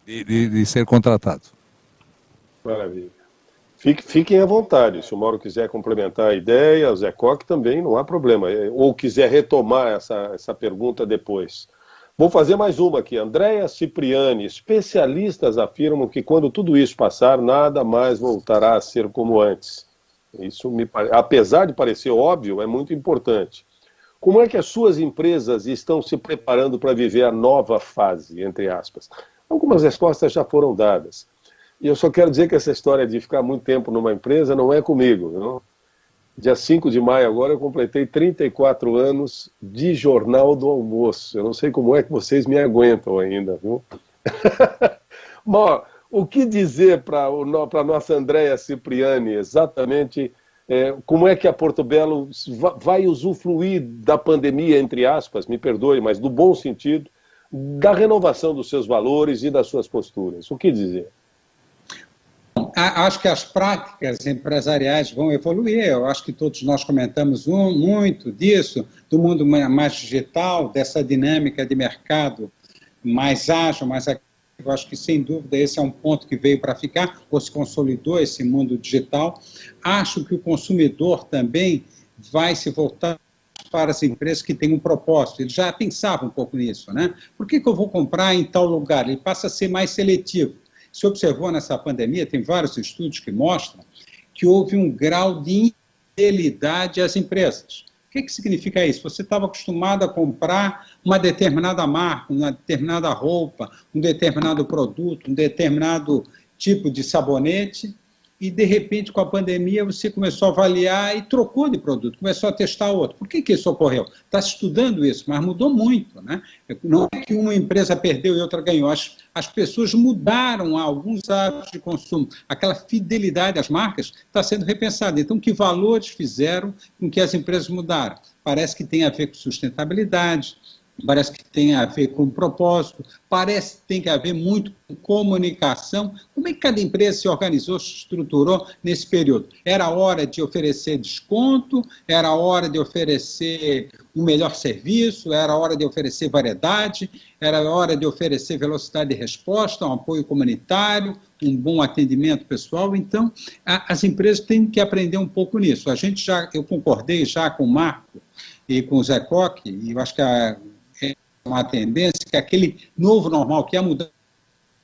de ser contratado. Maravilha. Fiquem à vontade, se o Mauro quiser complementar a ideia, o Zé Coque também, não há problema, ou quiser retomar essa pergunta depois. Vou fazer mais uma aqui. Andréa Cipriani: especialistas afirmam que quando tudo isso passar, nada mais voltará a ser como antes. Isso, apesar de parecer óbvio, é muito importante. Como é que as suas empresas estão se preparando para viver a nova fase, entre aspas? Algumas respostas já foram dadas. E eu só quero dizer que essa história de ficar muito tempo numa empresa não é comigo, não? Dia 5 de maio agora eu completei 34 anos de Jornal do Almoço. Eu não sei como é que vocês me aguentam ainda, viu? Bom, O que dizer para a nossa Andréa Cipriani exatamente como é que a Portobello vai usufruir da pandemia, entre aspas, me perdoe, mas do bom sentido, da renovação dos seus valores e das suas posturas? O que dizer? Acho que as práticas empresariais vão evoluir. Eu acho que todos nós comentamos muito disso, do mundo mais digital, dessa dinâmica de mercado mais ágil, mais ativo. Eu acho que, sem dúvida, esse é um ponto que veio para ficar, ou se consolidou esse mundo digital. Acho que o consumidor também vai se voltar para as empresas que têm um propósito. Ele já pensava um pouco nisso, né? Por que eu vou comprar em tal lugar? Ele passa a ser mais seletivo. Se observou nessa pandemia, tem vários estudos que mostram que houve um grau de infidelidade às empresas. O que significa isso? Você estava acostumado a comprar uma determinada marca, uma determinada roupa, um determinado produto, um determinado tipo de sabonete, e, de repente, com a pandemia, você começou a avaliar e trocou de produto, começou a testar outro. Por que isso ocorreu? Está se estudando isso, mas mudou muito, né? Não é que uma empresa perdeu e outra ganhou. As pessoas mudaram alguns hábitos de consumo. Aquela fidelidade às marcas está sendo repensada. Então, que valores fizeram com que as empresas mudaram? Parece que tem a ver com sustentabilidade, parece que tem a ver com propósito, parece que tem a ver muito com comunicação. Como é que cada empresa se organizou, se estruturou nesse período? Era hora de oferecer desconto, era hora de oferecer um melhor serviço, era hora de oferecer variedade, era hora de oferecer velocidade de resposta, um apoio comunitário, um bom atendimento pessoal. Então, as empresas têm que aprender um pouco nisso. Eu concordei já com o Marco e com o Zé Coque, e eu acho que uma tendência que aquele novo normal, que é a mudança,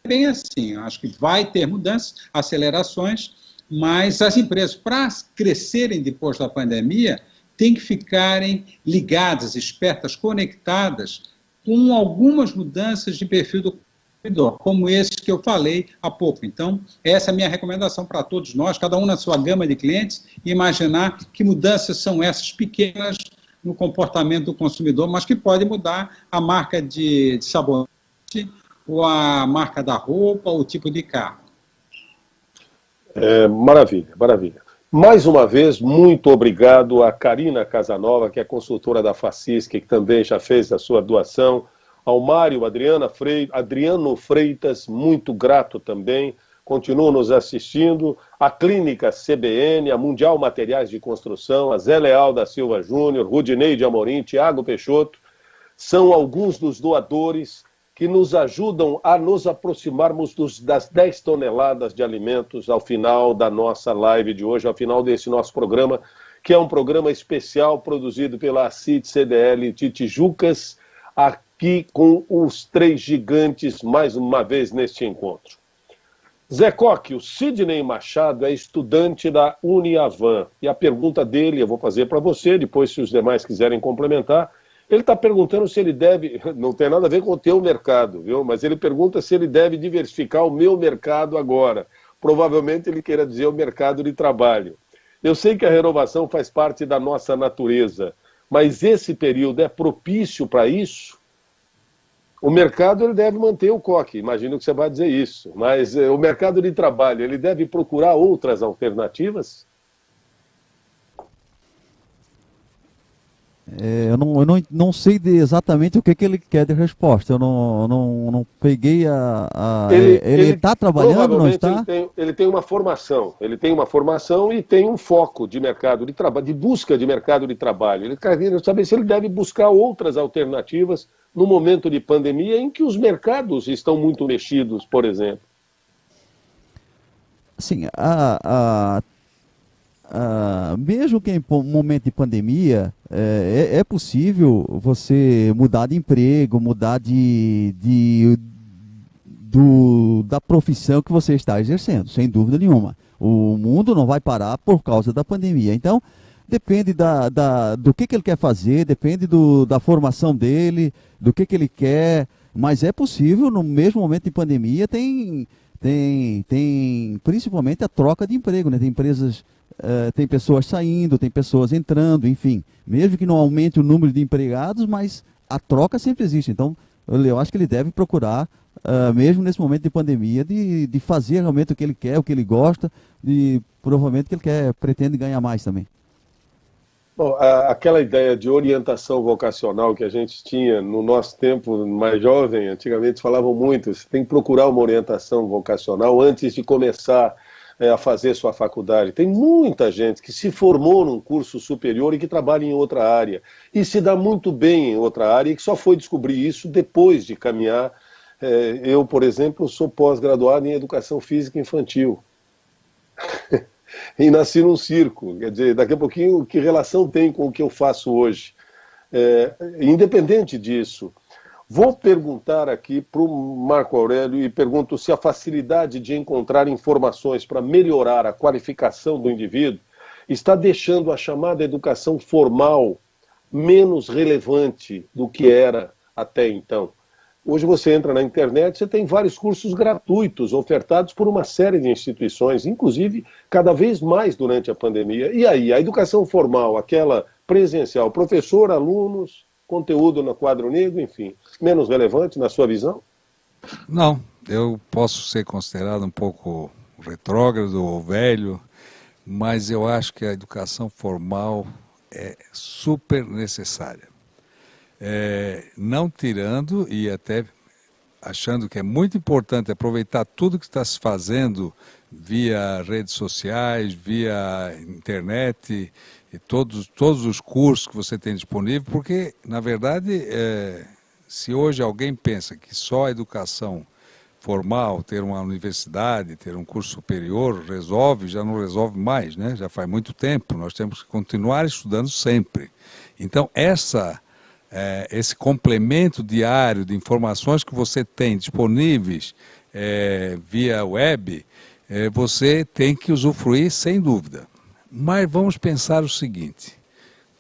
é bem assim. Eu acho que vai ter mudanças, acelerações, mas as empresas, para crescerem depois da pandemia, têm que ficarem ligadas, espertas, conectadas com algumas mudanças de perfil do consumidor, como esse que eu falei há pouco. Então, essa é a minha recomendação para todos nós, cada um na sua gama de clientes, imaginar que mudanças são essas pequenas no comportamento do consumidor, mas que pode mudar a marca de sabonete, ou a marca da roupa, ou o tipo de carro. Maravilha, maravilha. Mais uma vez, muito obrigado a Karina Casanova, que é consultora da Facisc, que também já fez a sua doação, ao Mário Adriano Freitas, muito grato também, continuam nos assistindo, a Clínica CBN, a Mundial Materiais de Construção, a Zé Leal da Silva Júnior, Rudinei de Amorim, Tiago Peixoto, são alguns dos doadores que nos ajudam a nos aproximarmos das 10 toneladas de alimentos ao final da nossa live de hoje, ao final desse nosso programa, que é um programa especial produzido pela CIT CDL de Tijucas, aqui com os 3 gigantes mais uma vez neste encontro. Zé Coque, o Sidney Machado é estudante da Uniavan, e a pergunta dele eu vou fazer para você, depois se os demais quiserem complementar. Ele está perguntando se ele deve, não tem nada a ver com o teu mercado, viu? Mas ele pergunta se ele deve diversificar o meu mercado agora. Provavelmente ele queira dizer o mercado de trabalho. Eu sei que a renovação faz parte da nossa natureza, mas esse período é propício para isso? O mercado ele deve manter o Coque, imagino que você vai dizer isso, mas o mercado de trabalho ele deve procurar outras alternativas? Eu não sei exatamente o que ele quer de resposta. Eu não peguei Ele está trabalhando, não está? Ele tem uma formação. Ele tem uma formação e tem um foco de mercado de trabalho, de busca de mercado de trabalho. Ele quer saber se ele deve buscar outras alternativas no momento de pandemia em que os mercados estão muito mexidos, por exemplo. Sim, mesmo que em momento de pandemia, é possível você mudar de emprego, mudar da profissão que você está exercendo, sem dúvida nenhuma. O mundo não vai parar por causa da pandemia. Então, depende do que ele quer fazer, depende da formação dele, do que ele quer, mas é possível, no mesmo momento de pandemia, tem principalmente a troca de emprego, né? Tem empresas... tem pessoas saindo, tem pessoas entrando, enfim, mesmo que não aumente o número de empregados, mas a troca sempre existe. Então, eu acho que ele deve procurar mesmo nesse momento de pandemia, de fazer realmente o que ele quer, o que ele gosta, e provavelmente que ele pretende ganhar mais também. Bom, aquela ideia de orientação vocacional que a gente tinha no nosso tempo mais jovem, antigamente falavam muito, você tem que procurar uma orientação vocacional antes de começar a fazer sua faculdade. Tem muita gente que se formou num curso superior e que trabalha em outra área, e se dá muito bem em outra área e que só foi descobrir isso depois de caminhar. Eu, por exemplo, sou pós-graduado em Educação Física Infantil. E nasci num circo, quer dizer, daqui a pouquinho, que relação tem com o que eu faço hoje? Independente disso, vou perguntar aqui para o Marco Aurélio e pergunto se a facilidade de encontrar informações para melhorar a qualificação do indivíduo está deixando a chamada educação formal menos relevante do que era até então. Hoje você entra na internet, você tem vários cursos gratuitos ofertados por uma série de instituições, inclusive cada vez mais durante a pandemia. E aí, a educação formal, aquela presencial, professor, alunos, conteúdo no quadro negro, enfim, menos relevante na sua visão? Não, eu posso ser considerado um pouco retrógrado ou velho, mas eu acho que a educação formal é super necessária. Não tirando e até achando que é muito importante aproveitar tudo que está se fazendo via redes sociais, via internet, e todos os cursos que você tem disponível, porque, na verdade, se hoje alguém pensa que só a educação formal, ter uma universidade, ter um curso superior, resolve, já não resolve mais, né? Já faz muito tempo, nós temos que continuar estudando sempre. Então, esse complemento diário de informações que você tem disponíveis via web, você tem que usufruir sem dúvida. Mas vamos pensar o seguinte,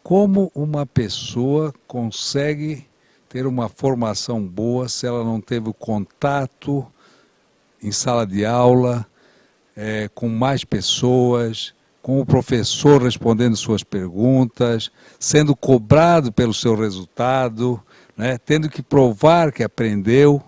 como uma pessoa consegue ter uma formação boa se ela não teve o contato em sala de aula, com mais pessoas, com o professor respondendo suas perguntas, sendo cobrado pelo seu resultado, né, tendo que provar que aprendeu,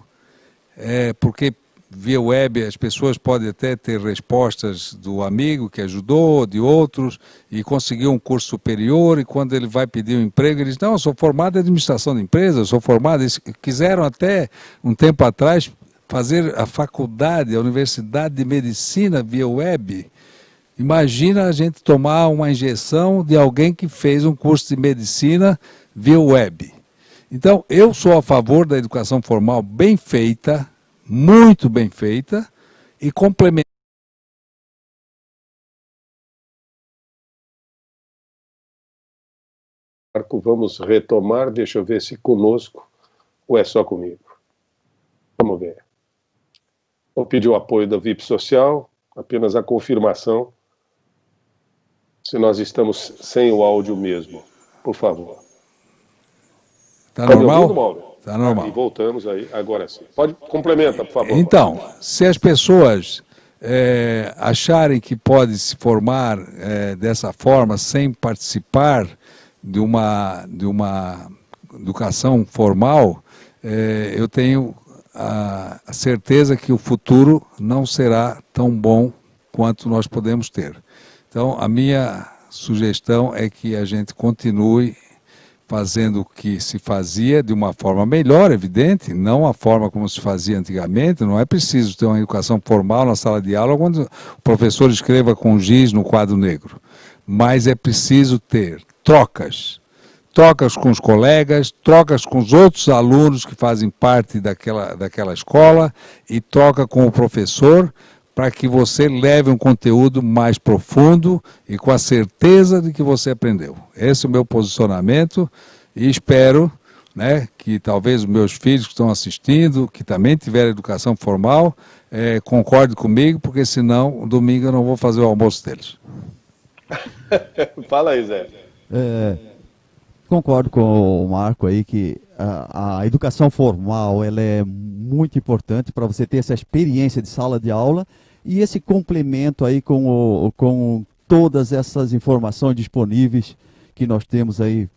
porque via web as pessoas podem até ter respostas do amigo que ajudou, de outros, e conseguiu um curso superior, e quando ele vai pedir um emprego, ele diz, não, eu sou formado em administração de empresas, eu sou formado... Quiseram até, um tempo atrás, fazer a faculdade, a universidade de medicina via web. Imagina a gente tomar uma injeção de alguém que fez um curso de medicina via web. Então, eu sou a favor da educação formal bem feita, muito bem feita, e complementar. Marco, vamos retomar, deixa eu ver se conosco ou é só comigo. Vamos ver. Vou pedir o apoio da VIP Social, apenas a confirmação se nós estamos sem o áudio mesmo, por favor. Está normal? Me ouvindo, Mauro? Está normal. E voltamos aí, agora sim. Pode, complementa, por favor. Então, se as pessoas acharem que pode se formar dessa forma, sem participar de uma educação formal, eu tenho a certeza que o futuro não será tão bom quanto nós podemos ter. Então, a minha sugestão é que a gente continue fazendo o que se fazia de uma forma melhor, evidente, não a forma como se fazia antigamente. Não é preciso ter uma educação formal na sala de aula quando o professor escreva com giz no quadro negro. Mas é preciso ter trocas com os colegas, trocas com os outros alunos que fazem parte daquela escola e troca com o professor, para que você leve um conteúdo mais profundo e com a certeza de que você aprendeu. Esse é o meu posicionamento e espero, né, que talvez os meus filhos que estão assistindo, que também tiveram educação formal, concordem comigo, porque senão, domingo eu não vou fazer o almoço deles. Fala aí, Zé. Concordo com o Marco aí que a educação formal ela é muito importante para você ter essa experiência de sala de aula e esse complemento aí com todas essas informações disponíveis que nós temos aí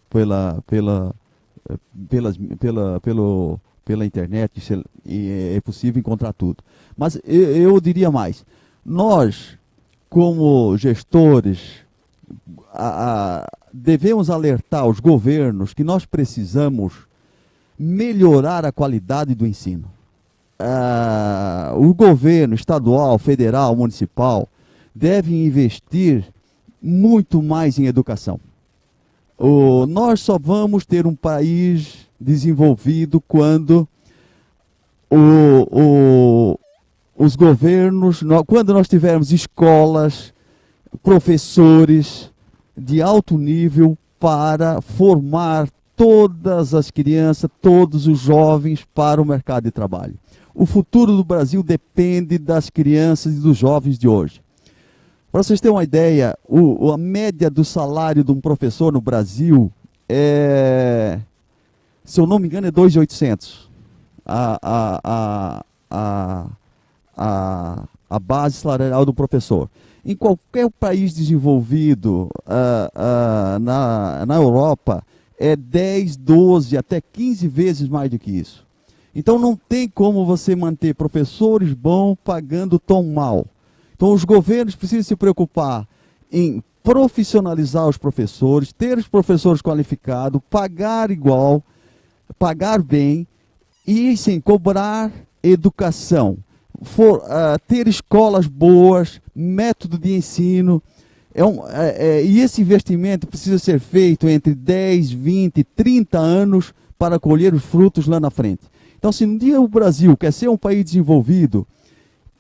pela internet, e é possível encontrar tudo. Mas eu diria mais, nós, como gestores, devemos alertar os governos que nós precisamos melhorar a qualidade do ensino. O governo estadual, federal, municipal devem investir muito mais em educação. Nós só vamos ter um país desenvolvido quando os governos, quando nós tivermos escolas, professores de alto nível para formar todas as crianças, todos os jovens para o mercado de trabalho. O futuro do Brasil depende das crianças e dos jovens de hoje. Para vocês terem uma ideia, a média do salário de um professor no Brasil se eu não me engano, é 2.800. A base salarial do professor. Em qualquer país desenvolvido na Europa, é 10, 12, até 15 vezes mais do que isso. Então não tem como você manter professores bons pagando tão mal. Então os governos precisam se preocupar em profissionalizar os professores, ter os professores qualificados, pagar igual, pagar bem e sim, cobrar educação. Ter escolas boas, método de ensino, e esse investimento precisa ser feito entre 10, 20, 30 anos para colher os frutos lá na frente. Então, se um dia o Brasil quer ser um país desenvolvido,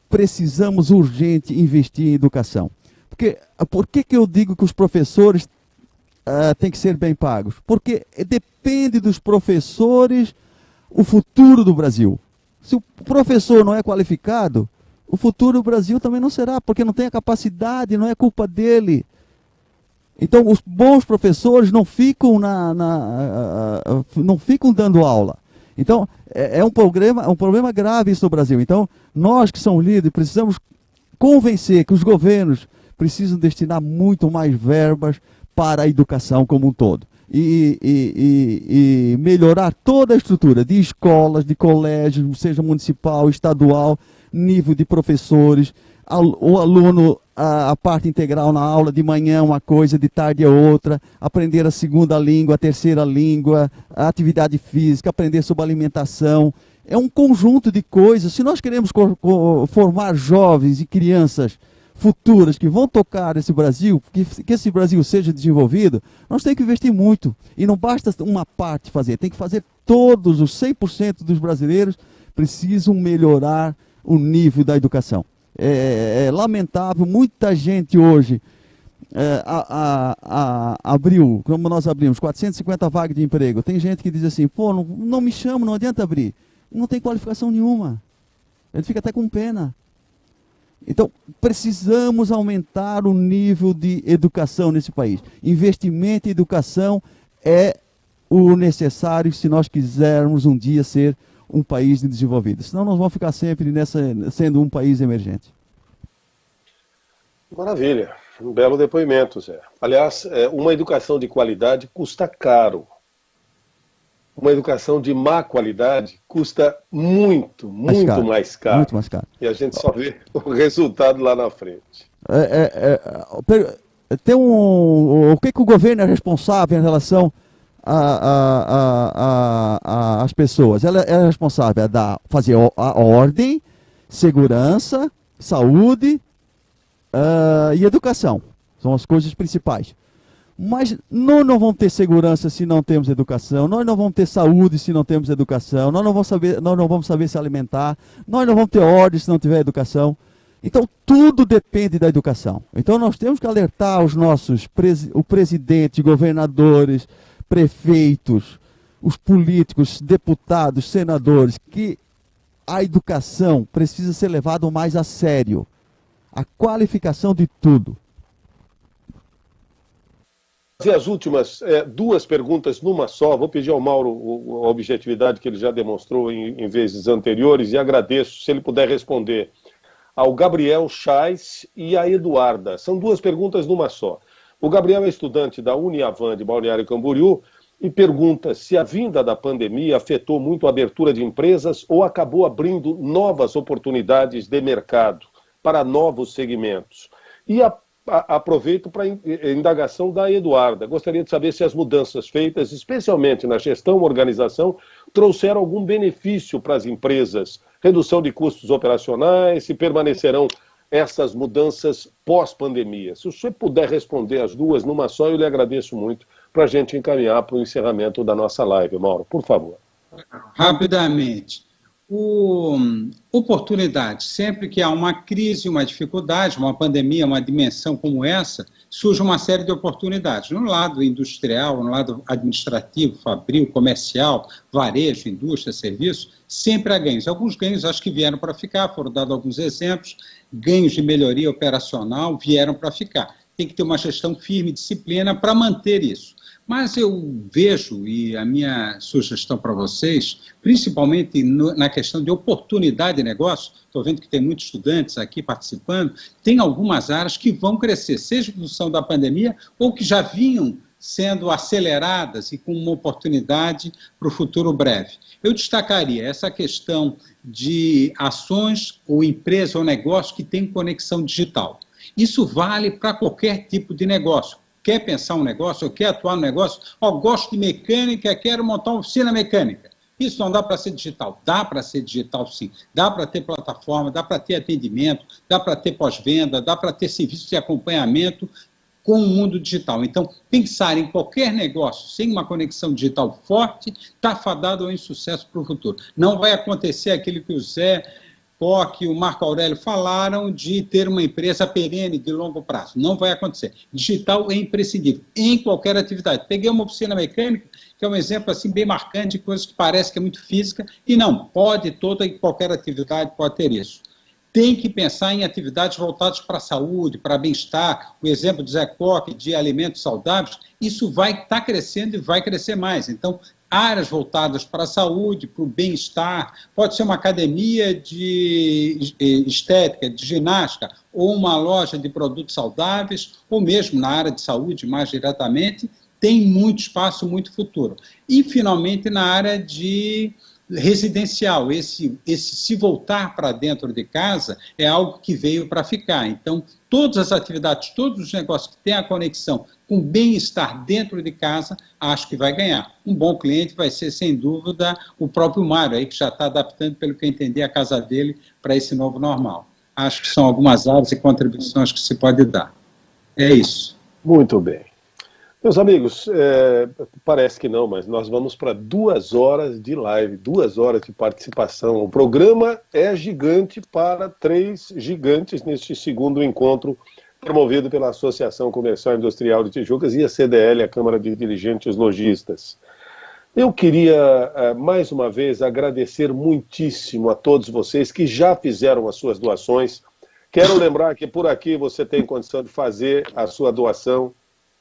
precisamos urgente investir em educação. Por que eu digo que os professores têm que ser bem pagos? Porque depende dos professores o futuro do Brasil. Se o professor não é qualificado, o futuro do Brasil também não será, porque não tem a capacidade, não é culpa dele. Então, os bons professores não ficam, não ficam dando aula. Então, é um problema grave isso no Brasil. Então, nós que somos líderes, precisamos convencer que os governos precisam destinar muito mais verbas para a educação como um todo. E melhorar toda a estrutura de escolas, de colégios, seja municipal, estadual, nível de professores, o aluno, a parte integral na aula, de manhã uma coisa, de tarde é outra, aprender a segunda língua, a terceira língua, a atividade física, aprender sobre alimentação. É um conjunto de coisas. Se nós queremos formar jovens e crianças futuras que vão tocar esse Brasil, que esse Brasil seja desenvolvido, nós temos que investir muito. E não basta uma parte fazer, tem que fazer todos, os 100% dos brasileiros precisam melhorar o nível da educação. É lamentável, muita gente hoje abriu, como nós abrimos, 450 vagas de emprego. Tem gente que diz assim, pô, não me chama, não adianta abrir. Não tem qualificação nenhuma. Ele fica até com pena. Então, precisamos aumentar o nível de educação nesse país. Investimento em educação é o necessário se nós quisermos um dia ser um país desenvolvido. Senão nós vamos ficar sempre sendo um país emergente. Maravilha. Um belo depoimento, Zé. Aliás, uma educação de qualidade custa caro. Uma educação de má qualidade custa muito mais caro. Muito mais caro. E a gente só vê o resultado lá na frente. O que o governo é responsável em relação às pessoas? Ela é responsável fazer a ordem, segurança, saúde e educação. São as coisas principais. Mas nós não vamos ter segurança se não temos educação, nós não vamos ter saúde se não temos educação, nós não vamos saber se alimentar, nós não vamos ter ordem se não tiver educação. Então tudo depende da educação. Então nós temos que alertar o presidente, governadores, prefeitos, os políticos, deputados, senadores, que a educação precisa ser levada mais a sério. A qualificação de tudo. E as últimas duas perguntas numa só. Vou pedir ao Mauro a objetividade que ele já demonstrou em vezes anteriores e agradeço se ele puder responder ao Gabriel Chais e à Eduarda. São duas perguntas numa só. O Gabriel é estudante da Uniavan de Balneário Camboriú e pergunta se a vinda da pandemia afetou muito a abertura de empresas ou acabou abrindo novas oportunidades de mercado para novos segmentos. E aproveito para a indagação da Eduarda. Gostaria de saber se as mudanças feitas, especialmente na gestão e organização, trouxeram algum benefício para as empresas, redução de custos operacionais, se permanecerão essas mudanças pós-pandemia. Se você puder responder as duas numa só, eu lhe agradeço muito, para a gente encaminhar para o encerramento da nossa live. Mauro, por favor. Rapidamente. Oportunidade. Sempre que há uma crise, uma dificuldade, uma pandemia, uma dimensão como essa, surge uma série de oportunidades. No lado industrial, no lado administrativo, fabril, comercial, varejo, indústria, serviço, sempre há ganhos. Alguns ganhos acho que vieram para ficar, foram dados alguns exemplos, ganhos de melhoria operacional vieram para ficar. Tem que ter uma gestão firme, disciplina para manter isso. Mas eu vejo, e a minha sugestão para vocês, principalmente na questão de oportunidade de negócio, estou vendo que tem muitos estudantes aqui participando, tem algumas áreas que vão crescer, seja em função da pandemia ou que já vinham sendo aceleradas e com uma oportunidade para o futuro breve. Eu destacaria essa questão de ações ou empresa ou negócio que tem conexão digital. Isso vale para qualquer tipo de negócio. Quer pensar um negócio, ou quer atuar no negócio, gosto de mecânica, quero montar uma oficina mecânica. Isso não dá para ser digital. Dá para ser digital, sim. Dá para ter plataforma, dá para ter atendimento, dá para ter pós-venda, dá para ter serviço de acompanhamento com o mundo digital. Então, pensar em qualquer negócio sem uma conexão digital forte está fadado ao insucesso para o futuro. Não vai acontecer aquilo que o Zé Koch e o Marco Aurélio falaram de ter uma empresa perene de longo prazo. Não vai acontecer. Digital é imprescindível em qualquer atividade. Peguei uma oficina mecânica, que é um exemplo assim, bem marcante de coisas que parece que é muito física, e não, pode, toda e qualquer atividade pode ter isso. Tem que pensar em atividades voltadas para a saúde, para bem-estar. O exemplo do Zé Koch de alimentos saudáveis, isso vai estar crescendo e vai crescer mais. Então, áreas voltadas para a saúde, para o bem-estar, pode ser uma academia de estética, de ginástica, ou uma loja de produtos saudáveis, ou mesmo na área de saúde, mais diretamente, tem muito espaço, muito futuro. E, finalmente, na área de residencial, esse se voltar para dentro de casa é algo que veio para ficar. Então, todas as atividades, todos os negócios que têm a conexão com bem-estar dentro de casa, acho que vai ganhar. Um bom cliente vai ser, sem dúvida, o próprio Mário, aí, que já está adaptando, pelo que eu entendi, a casa dele para esse novo normal. Acho que são algumas áreas e contribuições que se pode dar. É isso. Muito bem. Meus amigos, parece que não, mas nós vamos para 2 horas de live, 2 horas de participação. O programa é gigante para 3 gigantes neste segundo encontro promovido pela Associação Comercial e Industrial de Tijucas e a CDL, a Câmara de Dirigentes Lojistas. Eu queria, mais uma vez, agradecer muitíssimo a todos vocês que já fizeram as suas doações. Quero lembrar que por aqui você tem condição de fazer a sua doação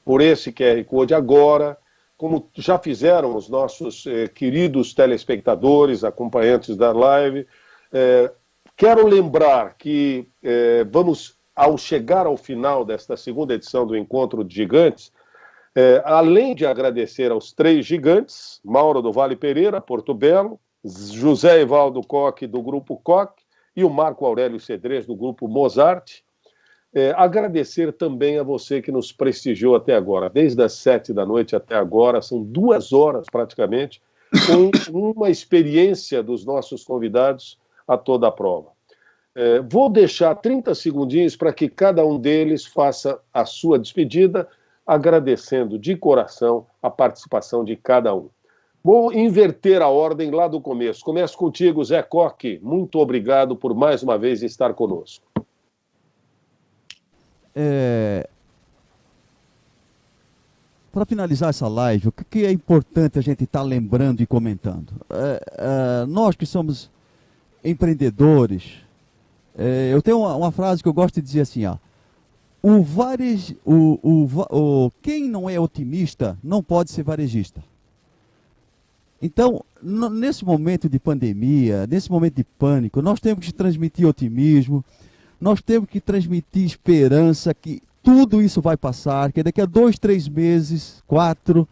por esse QR Code agora, como já fizeram os nossos queridos telespectadores, acompanhantes da live. Quero lembrar que vamos, ao chegar ao final desta segunda edição do Encontro de Gigantes, além de agradecer aos 3 gigantes, Mauro do Vale Pereira, Porto Belo, José Evaldo Koch, do Grupo Koch, e o Marco Aurélio Cedrez, do Grupo Mozart, agradecer também a você que nos prestigiou até agora, desde as 7 da noite até agora, são 2 horas praticamente, com uma experiência dos nossos convidados a toda a prova. Vou deixar 30 segundinhos para que cada um deles faça a sua despedida, agradecendo de coração a participação de cada um. Vou inverter a ordem lá do começo. Começo contigo, Zé Koch. Muito obrigado por mais uma vez estar conosco. Para finalizar essa live, o que é importante a gente estar lembrando e comentando? Nós que somos empreendedores, eu tenho uma frase que eu gosto de dizer assim, quem não é otimista não pode ser varejista. Então, nesse momento de pandemia, nesse momento de pânico, nós temos que transmitir otimismo, nós temos que transmitir esperança que tudo isso vai passar, que daqui a 2, 3 meses, 4,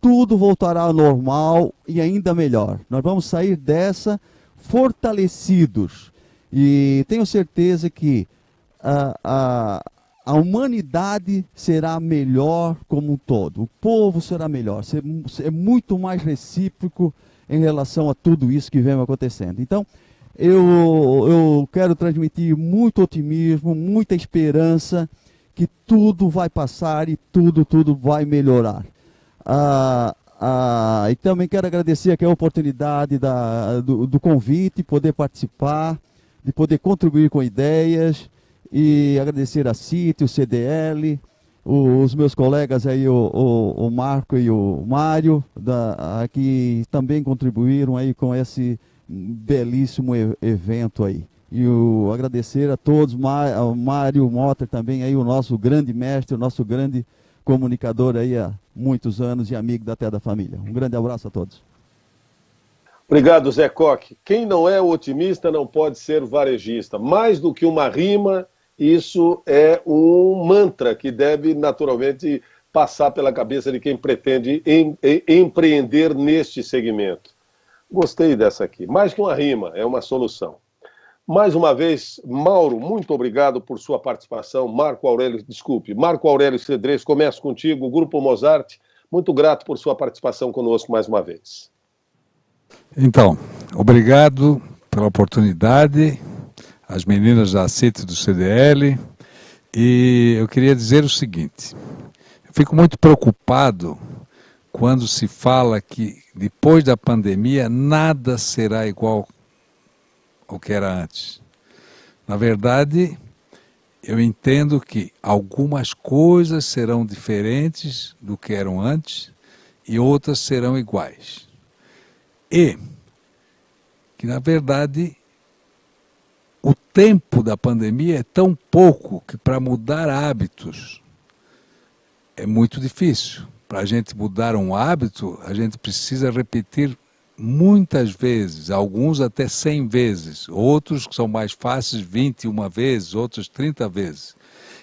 tudo voltará ao normal e ainda melhor. Nós vamos sair dessa fortalecidos. E tenho certeza que a humanidade será melhor como um todo. O povo será melhor. É muito mais recíproco em relação a tudo isso que vem acontecendo. Então, eu quero transmitir muito otimismo, muita esperança, que tudo vai passar e tudo vai melhorar. E também quero agradecer aqui a oportunidade do convite, poder participar, de poder contribuir com ideias, e agradecer a CIT, o CDL, os meus colegas aí, o Marco e o Mário, que também contribuíram aí com esse belíssimo evento aí. E agradecer a todos, ao Mário Motter também, aí, o nosso grande mestre, o nosso grande comunicador aí há muitos anos e amigo da Terra da Família. Um grande abraço a todos. Obrigado, Zé Coque. Quem não é otimista não pode ser varejista. Mais do que uma rima, isso é um mantra que deve naturalmente passar pela cabeça de quem pretende empreender neste segmento. Gostei dessa aqui. Mais que uma rima, é uma solução. Mais uma vez, Mauro, muito obrigado por sua participação. Marco Aurélio Cedrez, começo contigo, o Grupo Mozart, muito grato por sua participação conosco mais uma vez. Então, obrigado pela oportunidade, as meninas da CIT e do CDL, e eu queria dizer o seguinte: eu fico muito preocupado quando se fala que depois da pandemia nada será igual ao que era antes. Na verdade, eu entendo que algumas coisas serão diferentes do que eram antes e outras serão iguais. E que, na verdade, o tempo da pandemia é tão pouco que para mudar hábitos é muito difícil. Para a gente mudar um hábito, a gente precisa repetir muitas vezes, alguns até 100 vezes, outros que são mais fáceis 21 vezes, outros 30 vezes.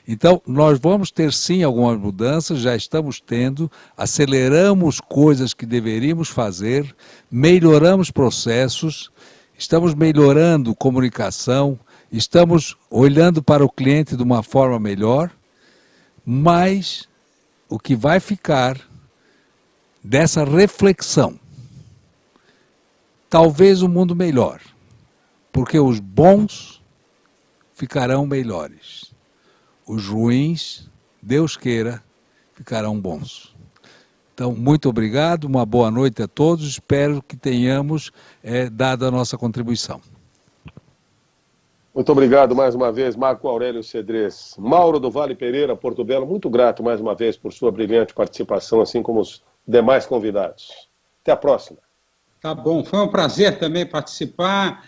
Então, nós vamos ter sim algumas mudanças, já estamos tendo, aceleramos coisas que deveríamos fazer, melhoramos processos, estamos melhorando comunicação, estamos olhando para o cliente de uma forma melhor, mas o que vai ficar dessa reflexão, talvez um mundo melhor, porque os bons ficarão melhores. Os ruins, Deus queira, ficarão bons. Então, muito obrigado, uma boa noite a todos, espero que tenhamos dado a nossa contribuição. Muito obrigado mais uma vez, Marco Aurélio Cedrez. Mauro do Vale Pereira, Porto Belo, muito grato mais uma vez por sua brilhante participação, assim como os demais convidados. Até a próxima. Tá bom, foi um prazer também participar.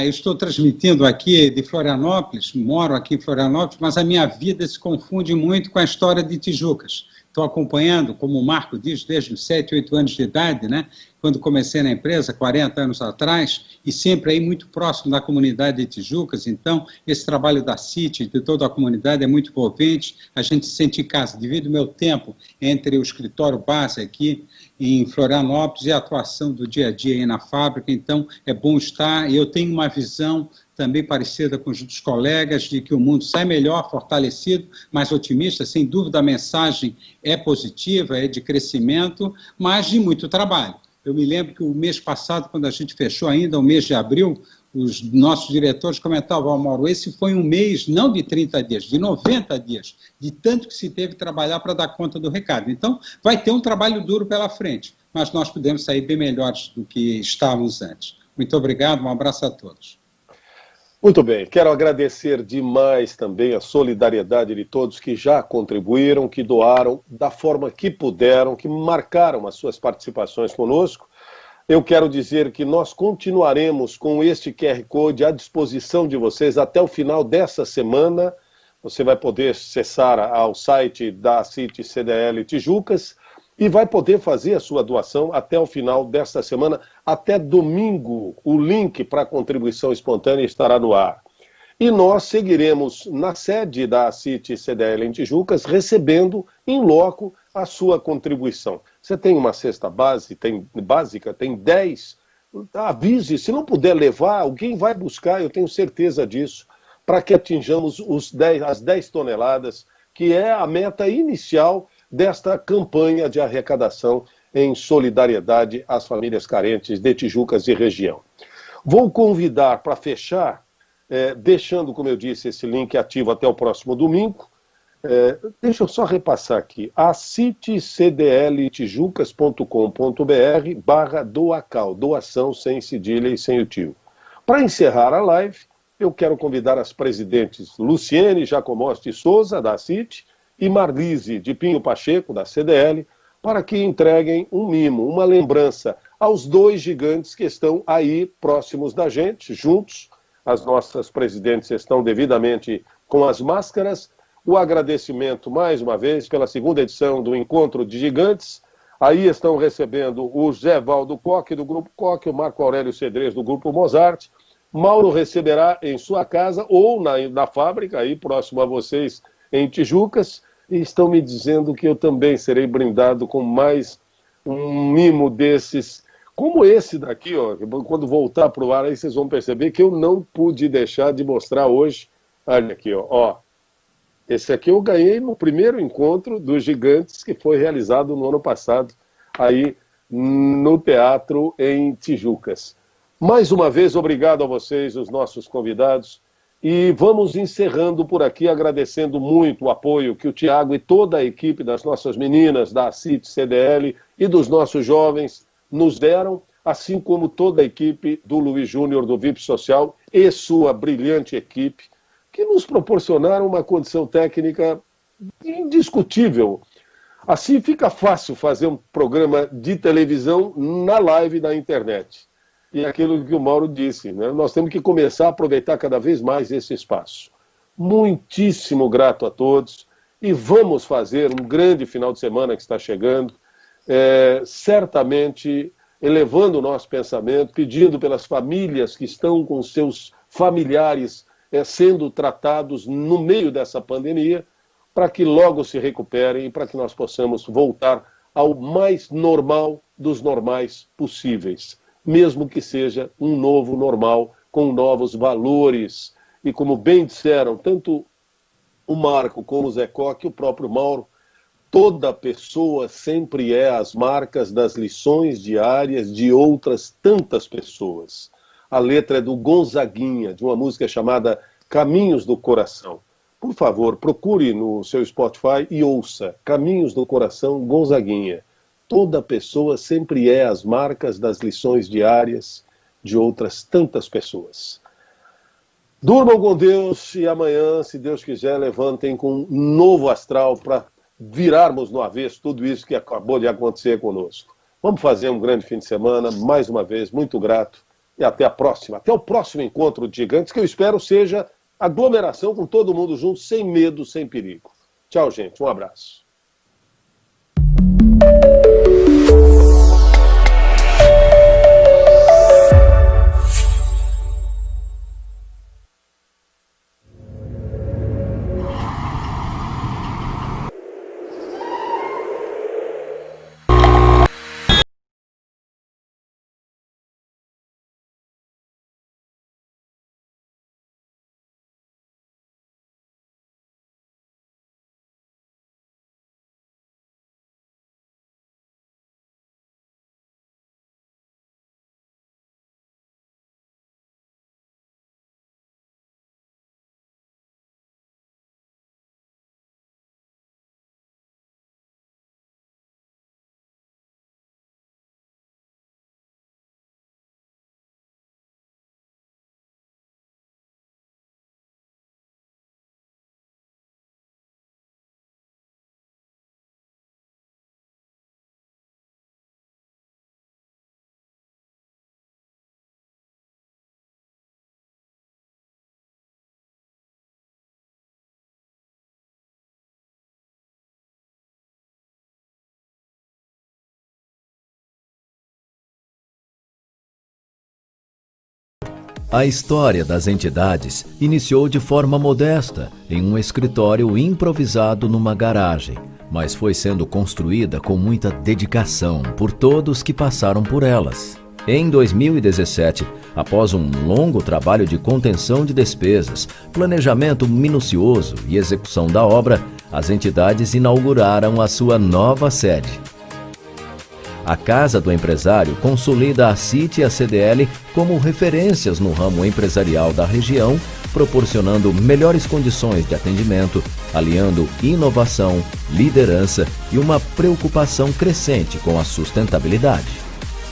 Eu estou transmitindo aqui de Florianópolis, moro aqui em Florianópolis, mas a minha vida se confunde muito com a história de Tijucas. Estou acompanhando, como o Marco diz, desde os 7, 8 anos de idade, né? Quando comecei na empresa, 40 anos atrás, e sempre aí muito próximo da comunidade de Tijucas. Então, esse trabalho da CIT, de toda a comunidade, é muito envolvente. A gente se sente em casa. Devido ao meu tempo entre o escritório base aqui em Florianópolis e a atuação do dia a dia aí na fábrica, então é bom estar. E eu tenho uma visão também parecida com os dos colegas, de que o mundo sai melhor, fortalecido, mais otimista. Sem dúvida, a mensagem é positiva, é de crescimento, mas de muito trabalho. Eu me lembro que o mês passado, quando a gente fechou ainda, o mês de abril, os nossos diretores comentavam: Mauro, esse foi um mês não de 30 dias, de 90 dias, de tanto que se teve que trabalhar para dar conta do recado. Então, vai ter um trabalho duro pela frente, mas nós podemos sair bem melhores do que estávamos antes. Muito obrigado, um abraço a todos. Muito bem, quero agradecer demais também a solidariedade de todos que já contribuíram, que doaram da forma que puderam, que marcaram as suas participações conosco. Eu quero dizer que nós continuaremos com este QR Code à disposição de vocês até o final dessa semana. Você vai poder acessar ao site da CIT CDL Tijucas e vai poder fazer a sua doação até o final desta semana. Até domingo, o link para a contribuição espontânea estará no ar. e nós seguiremos na sede da CIT CDL em Tijucas, recebendo em loco a sua contribuição. Você tem uma cesta básica, tem 10, avise, se não puder levar, alguém vai buscar, eu tenho certeza disso, para que atinjamos as 10 toneladas, que é a meta inicial desta campanha de arrecadação em solidariedade às famílias carentes de Tijucas e região. Vou convidar para fechar, deixando, como eu disse, esse link ativo até o próximo domingo. Deixa eu só repassar aqui, acitecdltijucas.com.br/doacal, doação sem cedilha e sem o tio. Para encerrar a live, eu quero convidar as presidentes Luciene Jacomosti Souza, da CIT, e Marlise de Pinho Pacheco, da CDL, para que entreguem um mimo, uma lembrança aos 2 gigantes que estão aí próximos da gente, juntos. As nossas presidentes estão devidamente com as máscaras. O agradecimento, mais uma vez, pela segunda edição do Encontro de Gigantes. Aí estão recebendo o Zé Valdo Coque, do Grupo Coque, o Marco Aurélio Cedrez, do Grupo Mozart. Mauro receberá em sua casa ou na fábrica, aí próximo a vocês, em Tijucas. E estão me dizendo que eu também serei brindado com mais um mimo desses, como esse daqui, ó. Quando voltar para o ar, aí vocês vão perceber que eu não pude deixar de mostrar hoje. Olha aqui, ó. Esse aqui eu ganhei no primeiro encontro dos gigantes que foi realizado no ano passado, aí no teatro em Tijucas. Mais uma vez, obrigado a vocês, os nossos convidados. E vamos encerrando por aqui, agradecendo muito o apoio que o Tiago e toda a equipe das nossas meninas da CIT CDL e dos nossos jovens nos deram, assim como toda a equipe do Luiz Júnior do VIP Social e sua brilhante equipe, que nos proporcionaram uma condição técnica indiscutível. Assim fica fácil fazer um programa de televisão na live da internet. E aquilo que o Mauro disse, né? Nós temos que começar a aproveitar cada vez mais esse espaço. Muitíssimo grato a todos e vamos fazer um grande final de semana que está chegando, certamente elevando o nosso pensamento, pedindo pelas famílias que estão com seus familiares sendo tratados no meio dessa pandemia, para que logo se recuperem e para que nós possamos voltar ao mais normal dos normais possíveis, mesmo que seja um novo normal com novos valores. E como bem disseram, tanto o Marco como o Zé Coque, o próprio Mauro, toda pessoa sempre é as marcas das lições diárias de outras tantas pessoas. A letra é do Gonzaguinha, de uma música chamada Caminhos do Coração. Por favor, procure no seu Spotify e ouça Caminhos do Coração, Gonzaguinha. Toda pessoa sempre é as marcas das lições diárias de outras tantas pessoas. Durmam com Deus e amanhã, se Deus quiser, levantem com um novo astral para virarmos no avesso tudo isso que acabou de acontecer conosco. Vamos fazer um grande fim de semana, mais uma vez, muito grato. E até a próxima. Até o próximo encontro de gigantes, que eu espero seja aglomeração com todo mundo junto, sem medo, sem perigo. Tchau, gente. Um abraço. A história das entidades iniciou de forma modesta, em um escritório improvisado numa garagem, mas foi sendo construída com muita dedicação por todos que passaram por elas. Em 2017, após um longo trabalho de contenção de despesas, planejamento minucioso e execução da obra, as entidades inauguraram a sua nova sede. A Casa do Empresário consolida a CIT e a CDL como referências no ramo empresarial da região, proporcionando melhores condições de atendimento, aliando inovação, liderança e uma preocupação crescente com a sustentabilidade.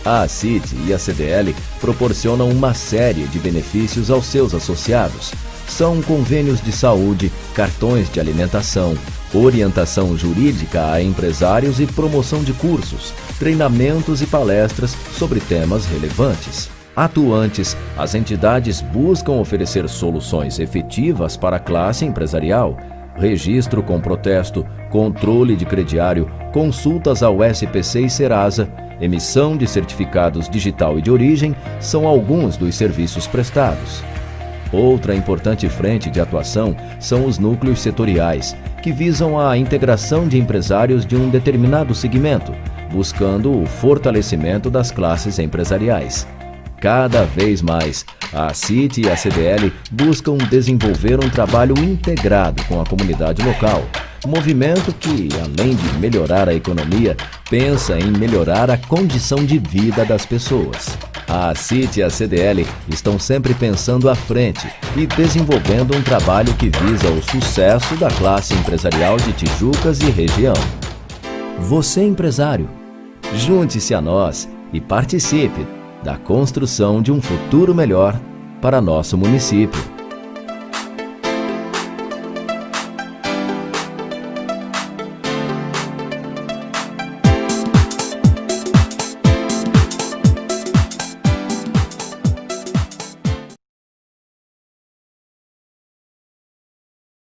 A CIT e a CDL proporcionam uma série de benefícios aos seus associados. São convênios de saúde, cartões de alimentação, orientação jurídica a empresários e promoção de cursos, treinamentos e palestras sobre temas relevantes. Atuantes, as entidades buscam oferecer soluções efetivas para a classe empresarial, registro com protesto, controle de crediário, consultas ao SPC e Serasa, emissão de certificados digital e de origem são alguns dos serviços prestados. Outra importante frente de atuação são os núcleos setoriais, que visam a integração de empresários de um determinado segmento, buscando o fortalecimento das classes empresariais. Cada vez mais, a CIT e a CDL buscam desenvolver um trabalho integrado com a comunidade local, movimento que, além de melhorar a economia, pensa em melhorar a condição de vida das pessoas. A CIT e a CDL estão sempre pensando à frente e desenvolvendo um trabalho que visa o sucesso da classe empresarial de Tijucas e região. Você, empresário, junte-se a nós e participe da construção de um futuro melhor para nosso município.